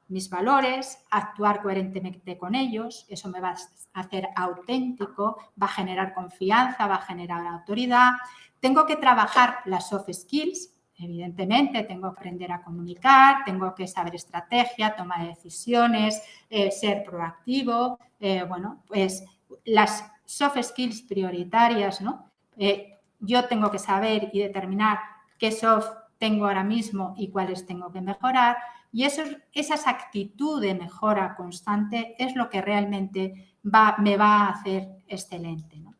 mis valores, actuar coherentemente con ellos, eso me va a hacer auténtico, va a generar confianza, va a generar autoridad. Tengo que trabajar las soft skills, evidentemente, tengo que aprender a comunicar, tengo que saber estrategia, toma de decisiones, ser proactivo, bueno, pues las soft skills prioritarias, ¿no? Yo tengo que saber y determinar qué soft tengo ahora mismo y cuáles tengo que mejorar. Y esa actitud de mejora constante es lo que realmente me va a hacer excelente, ¿no?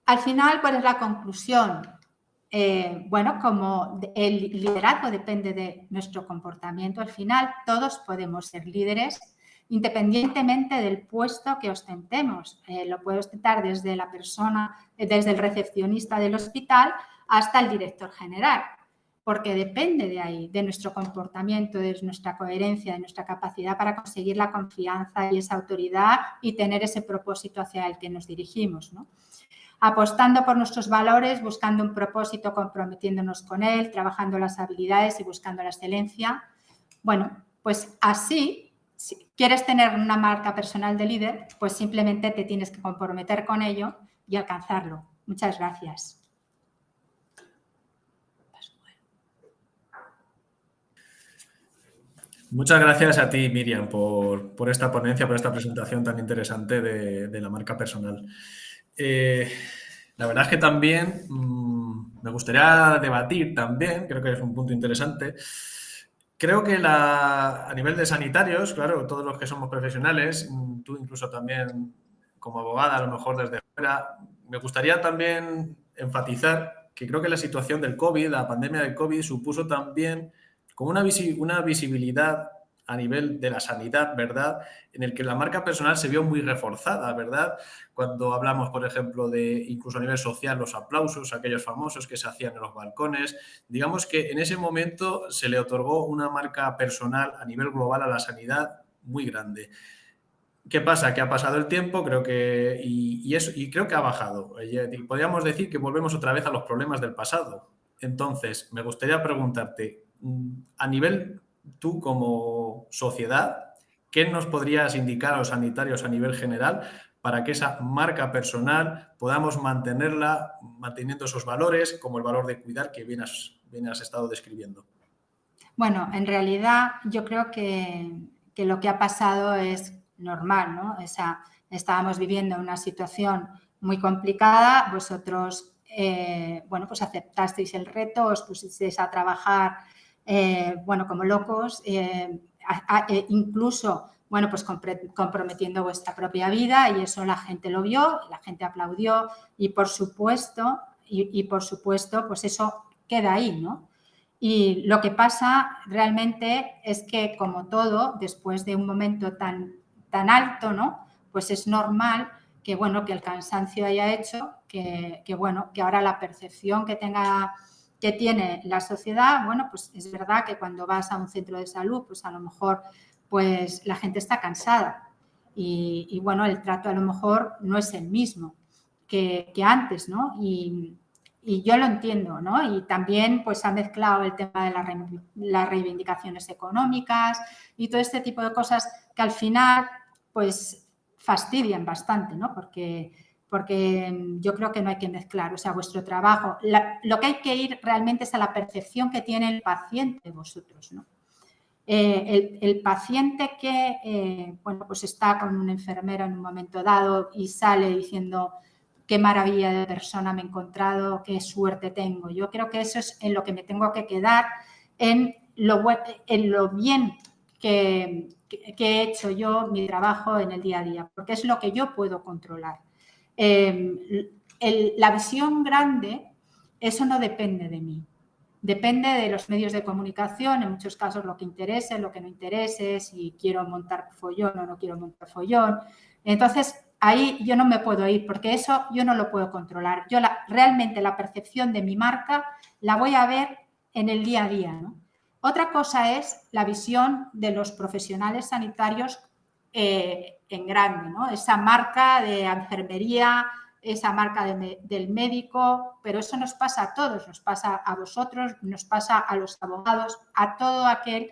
Al final, ¿cuál es la conclusión? Bueno, como el liderazgo depende de nuestro comportamiento, al final todos podemos ser líderes independientemente del puesto que ostentemos. Lo puede ostentar desde la persona, desde el recepcionista del hospital hasta el director general, porque depende de ahí, de nuestro comportamiento, de nuestra coherencia, de nuestra capacidad para conseguir la confianza y esa autoridad y tener ese propósito hacia el que nos dirigimos, ¿no? Apostando por nuestros valores, buscando un propósito, comprometiéndonos con él, trabajando las habilidades y buscando la excelencia. Bueno, pues así, si quieres tener una marca personal de líder, pues simplemente te tienes que comprometer con ello y alcanzarlo. Muchas gracias. Muchas gracias a ti, Miriam, por esta ponencia, por esta presentación tan interesante de la marca personal. La verdad es que también me gustaría debatir también, creo que es un punto interesante. Creo que a nivel de sanitarios, claro, todos los que somos profesionales, tú incluso también como abogada, a lo mejor desde fuera, me gustaría también enfatizar que creo que la situación del COVID, la pandemia del COVID, supuso también como una visibilidad a nivel de la sanidad, ¿verdad? En el que la marca personal se vio muy reforzada, ¿verdad? Cuando hablamos, por ejemplo, de incluso a nivel social, los aplausos, aquellos famosos que se hacían en los balcones, digamos que en ese momento se le otorgó una marca personal a nivel global a la sanidad muy grande. ¿Qué pasa? Que ha pasado el tiempo, creo que, y creo que ha bajado. Podríamos decir que volvemos otra vez a los problemas del pasado. Entonces, me gustaría preguntarte, a nivel, tú como sociedad, ¿qué nos podrías indicar a los sanitarios a nivel general para que esa marca personal podamos mantenerla, manteniendo esos valores, como el valor de cuidar que bien has estado describiendo? Bueno, en realidad yo creo que lo que ha pasado es normal, ¿no? O sea, estábamos viviendo una situación muy complicada, vosotros, bueno, pues aceptasteis el reto, os pusisteis a trabajar, bueno, como locos, incluso, bueno, pues comprometiendo vuestra propia vida y eso la gente lo vio, la gente aplaudió y por supuesto, pues eso queda ahí, ¿no? Y lo que pasa realmente es que, como todo, después de un momento tan alto, ¿no? Pues es normal que, bueno, que el cansancio haya hecho bueno, que ahora la percepción que tiene la sociedad, bueno, pues es verdad que cuando vas a un centro de salud, pues a lo mejor pues la gente está cansada y bueno, el trato a lo mejor no es el mismo que antes, ¿no? Y yo lo entiendo, ¿no? Y también pues ha mezclado el tema de las reivindicaciones económicas y todo este tipo de cosas que al final pues fastidian bastante, ¿no? Porque yo creo que no hay que mezclar, o sea, vuestro trabajo, lo que hay que ir realmente es a la percepción que tiene el paciente de vosotros, ¿no? El paciente que bueno, pues está con una enfermera en un momento dado y sale diciendo qué maravilla de persona me he encontrado, qué suerte tengo. Yo creo que eso es en lo que me tengo que quedar, en lo bien que he hecho yo mi trabajo en el día a día, porque es lo que yo puedo controlar. La visión grande, eso no depende de mí. Depende de los medios de comunicación, en muchos casos lo que interese, lo que no interese, si quiero montar follón o no quiero montar follón. Entonces, ahí yo no me puedo ir porque eso yo no lo puedo controlar. Yo realmente la percepción de mi marca la voy a ver en el día a día, ¿no? Otra cosa es la visión de los profesionales sanitarios en grande, ¿no? Esa marca de enfermería, esa marca del médico, pero eso nos pasa a todos, nos pasa a vosotros, nos pasa a los abogados, a todo aquel,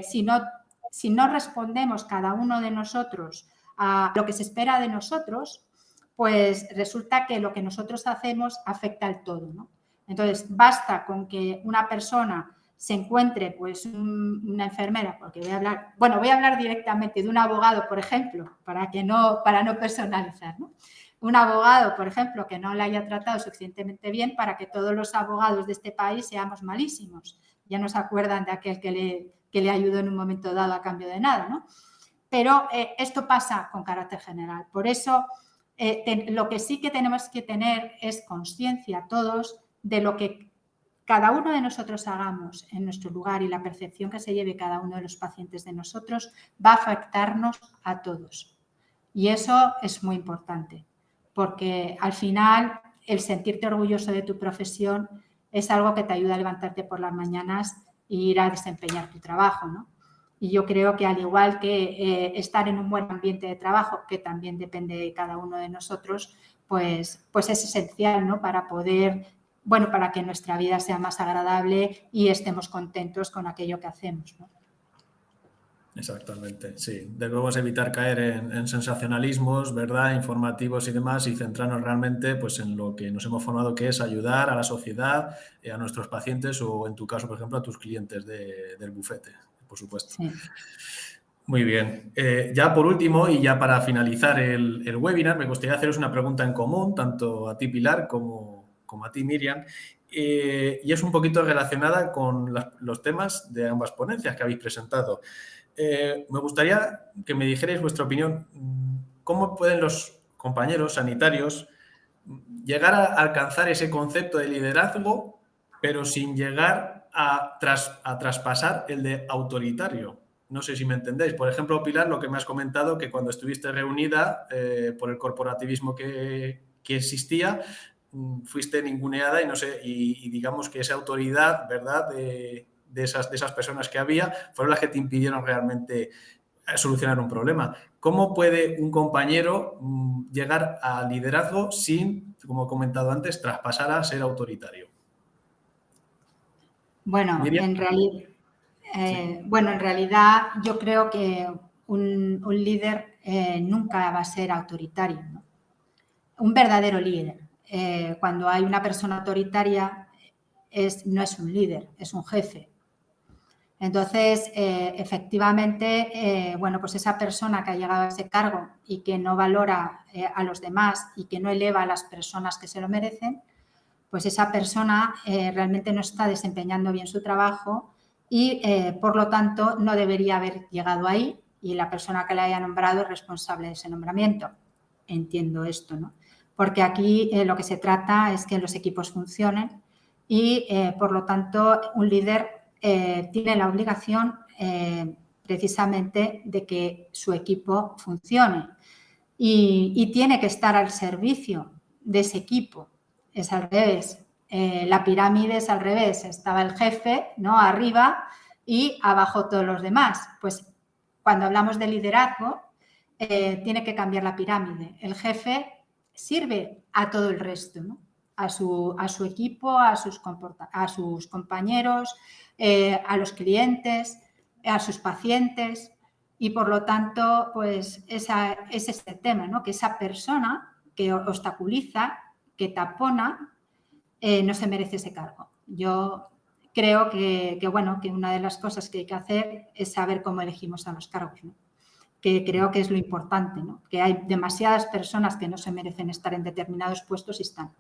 si no respondemos cada uno de nosotros a lo que se espera de nosotros, pues resulta que lo que nosotros hacemos afecta al todo, ¿no? Entonces, basta con que una persona se encuentre, pues, una enfermera, porque voy a hablar directamente de un abogado, por ejemplo, para no personalizar, ¿no? Un abogado, por ejemplo, que no le haya tratado suficientemente bien para que todos los abogados de este país seamos malísimos. Ya no se acuerdan de aquel que le ayudó en un momento dado a cambio de nada, ¿no? Pero esto pasa con carácter general. Por eso, lo que sí que tenemos que tener es conciencia todos de lo que cada uno de nosotros hagamos en nuestro lugar y la percepción que se lleve cada uno de los pacientes de nosotros va a afectarnos a todos. Y eso es muy importante, porque al final el sentirte orgulloso de tu profesión es algo que te ayuda a levantarte por las mañanas e ir a desempeñar tu trabajo, ¿no? Y yo creo que al igual que estar en un buen ambiente de trabajo, que también depende de cada uno de nosotros, pues es esencial, ¿no? Para poder, bueno, para que nuestra vida sea más agradable y estemos contentos con aquello que hacemos, ¿no? Exactamente, sí. Debemos evitar caer en sensacionalismos, ¿verdad?, informativos y demás, y centrarnos realmente, pues, en lo que nos hemos formado, que es ayudar a la sociedad, a nuestros pacientes o, en tu caso, por ejemplo, a tus clientes del bufete, por supuesto. Sí. Muy bien. Ya por último, y ya para finalizar el webinar, me gustaría haceros una pregunta en común, tanto a ti, Pilar, como a ti, Miriam, y es un poquito relacionada con los temas de ambas ponencias que habéis presentado. Me gustaría que me dijerais vuestra opinión. ¿Cómo pueden los compañeros sanitarios llegar a alcanzar ese concepto de liderazgo, pero sin llegar a traspasar el de autoritario? No sé si me entendéis. Por ejemplo, Pilar, lo que me has comentado, que cuando estuviste reunida por el corporativismo que existía, fuiste ninguneada y no sé, y digamos que esa autoridad, ¿verdad?, de esas personas que había, fueron las que te impidieron realmente solucionar un problema. ¿Cómo puede un compañero llegar al liderazgo sin, como he comentado antes, traspasar a ser autoritario? Bueno, Miriam. en realidad yo creo que un líder nunca va a ser autoritario, ¿no? Un verdadero líder. Cuando hay una persona autoritaria, no es un líder, es un jefe. Entonces, efectivamente, bueno, pues esa persona que ha llegado a ese cargo y que no valora a los demás y que no eleva a las personas que se lo merecen, pues esa persona realmente no está desempeñando bien su trabajo y, por lo tanto, no debería haber llegado ahí y la persona que le haya nombrado es responsable de ese nombramiento. Entiendo esto, ¿no? Porque aquí lo que se trata es que los equipos funcionen y, por lo tanto, un líder tiene la obligación precisamente de que su equipo funcione y tiene que estar al servicio de ese equipo. Es al revés. La pirámide es al revés. Estaba el jefe, ¿no?, arriba y abajo todos los demás. Pues cuando hablamos de liderazgo, tiene que cambiar la pirámide. El jefe sirve a todo el resto, ¿no?, a su equipo, a sus compañeros, a los clientes, a sus pacientes y, por lo tanto, pues es este tema, ¿no?, que esa persona que obstaculiza, que tapona, no se merece ese cargo. Yo creo que una de las cosas que hay que hacer es saber cómo elegimos a los cargos, ¿no? Que creo que es lo importante, ¿no? Que hay demasiadas personas que no se merecen estar en determinados puestos y están.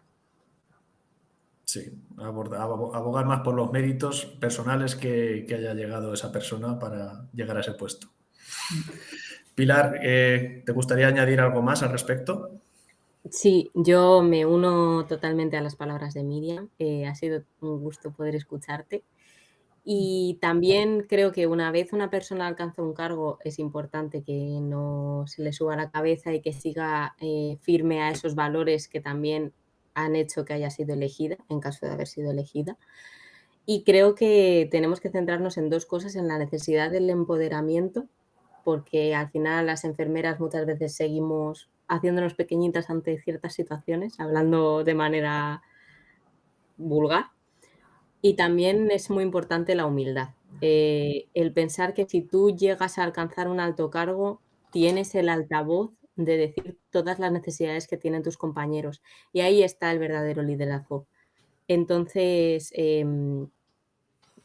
Sí, abogar más por los méritos personales que haya llegado esa persona para llegar a ese puesto. Pilar, ¿te gustaría añadir algo más al respecto? Sí, yo me uno totalmente a las palabras de Miriam. Ha sido un gusto poder escucharte. Y también creo que una vez una persona alcanza un cargo, es importante que no se le suba la cabeza y que siga firme a esos valores que también han hecho que haya sido elegida, en caso de haber sido elegida. Y creo que tenemos que centrarnos en dos cosas, en la necesidad del empoderamiento, porque al final las enfermeras muchas veces seguimos haciéndonos pequeñitas ante ciertas situaciones, hablando de manera vulgar. Y también es muy importante la humildad. El pensar que si tú llegas a alcanzar un alto cargo, tienes el altavoz de decir todas las necesidades que tienen tus compañeros. Y ahí está el verdadero liderazgo. Entonces,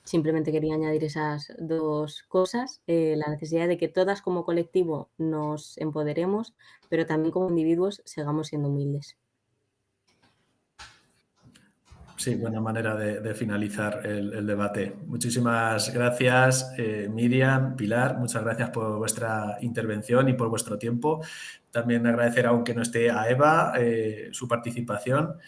simplemente quería añadir esas dos cosas, la necesidad de que todas como colectivo nos empoderemos, pero también como individuos sigamos siendo humildes. Sí, buena manera de finalizar el debate. Muchísimas gracias, Miriam, Pilar, muchas gracias por vuestra intervención y por vuestro tiempo. También agradecer, aunque no esté, a Eva su participación.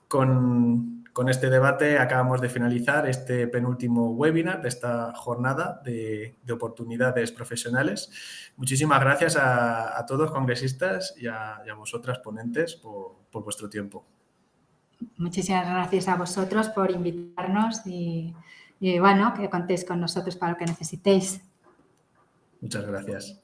Con este debate acabamos de finalizar este penúltimo webinar de esta jornada de oportunidades profesionales. Muchísimas gracias a todos congresistas y a vosotras ponentes por vuestro tiempo. Muchísimas gracias a vosotros por invitarnos y bueno, que contéis con nosotros para lo que necesitéis. Muchas gracias.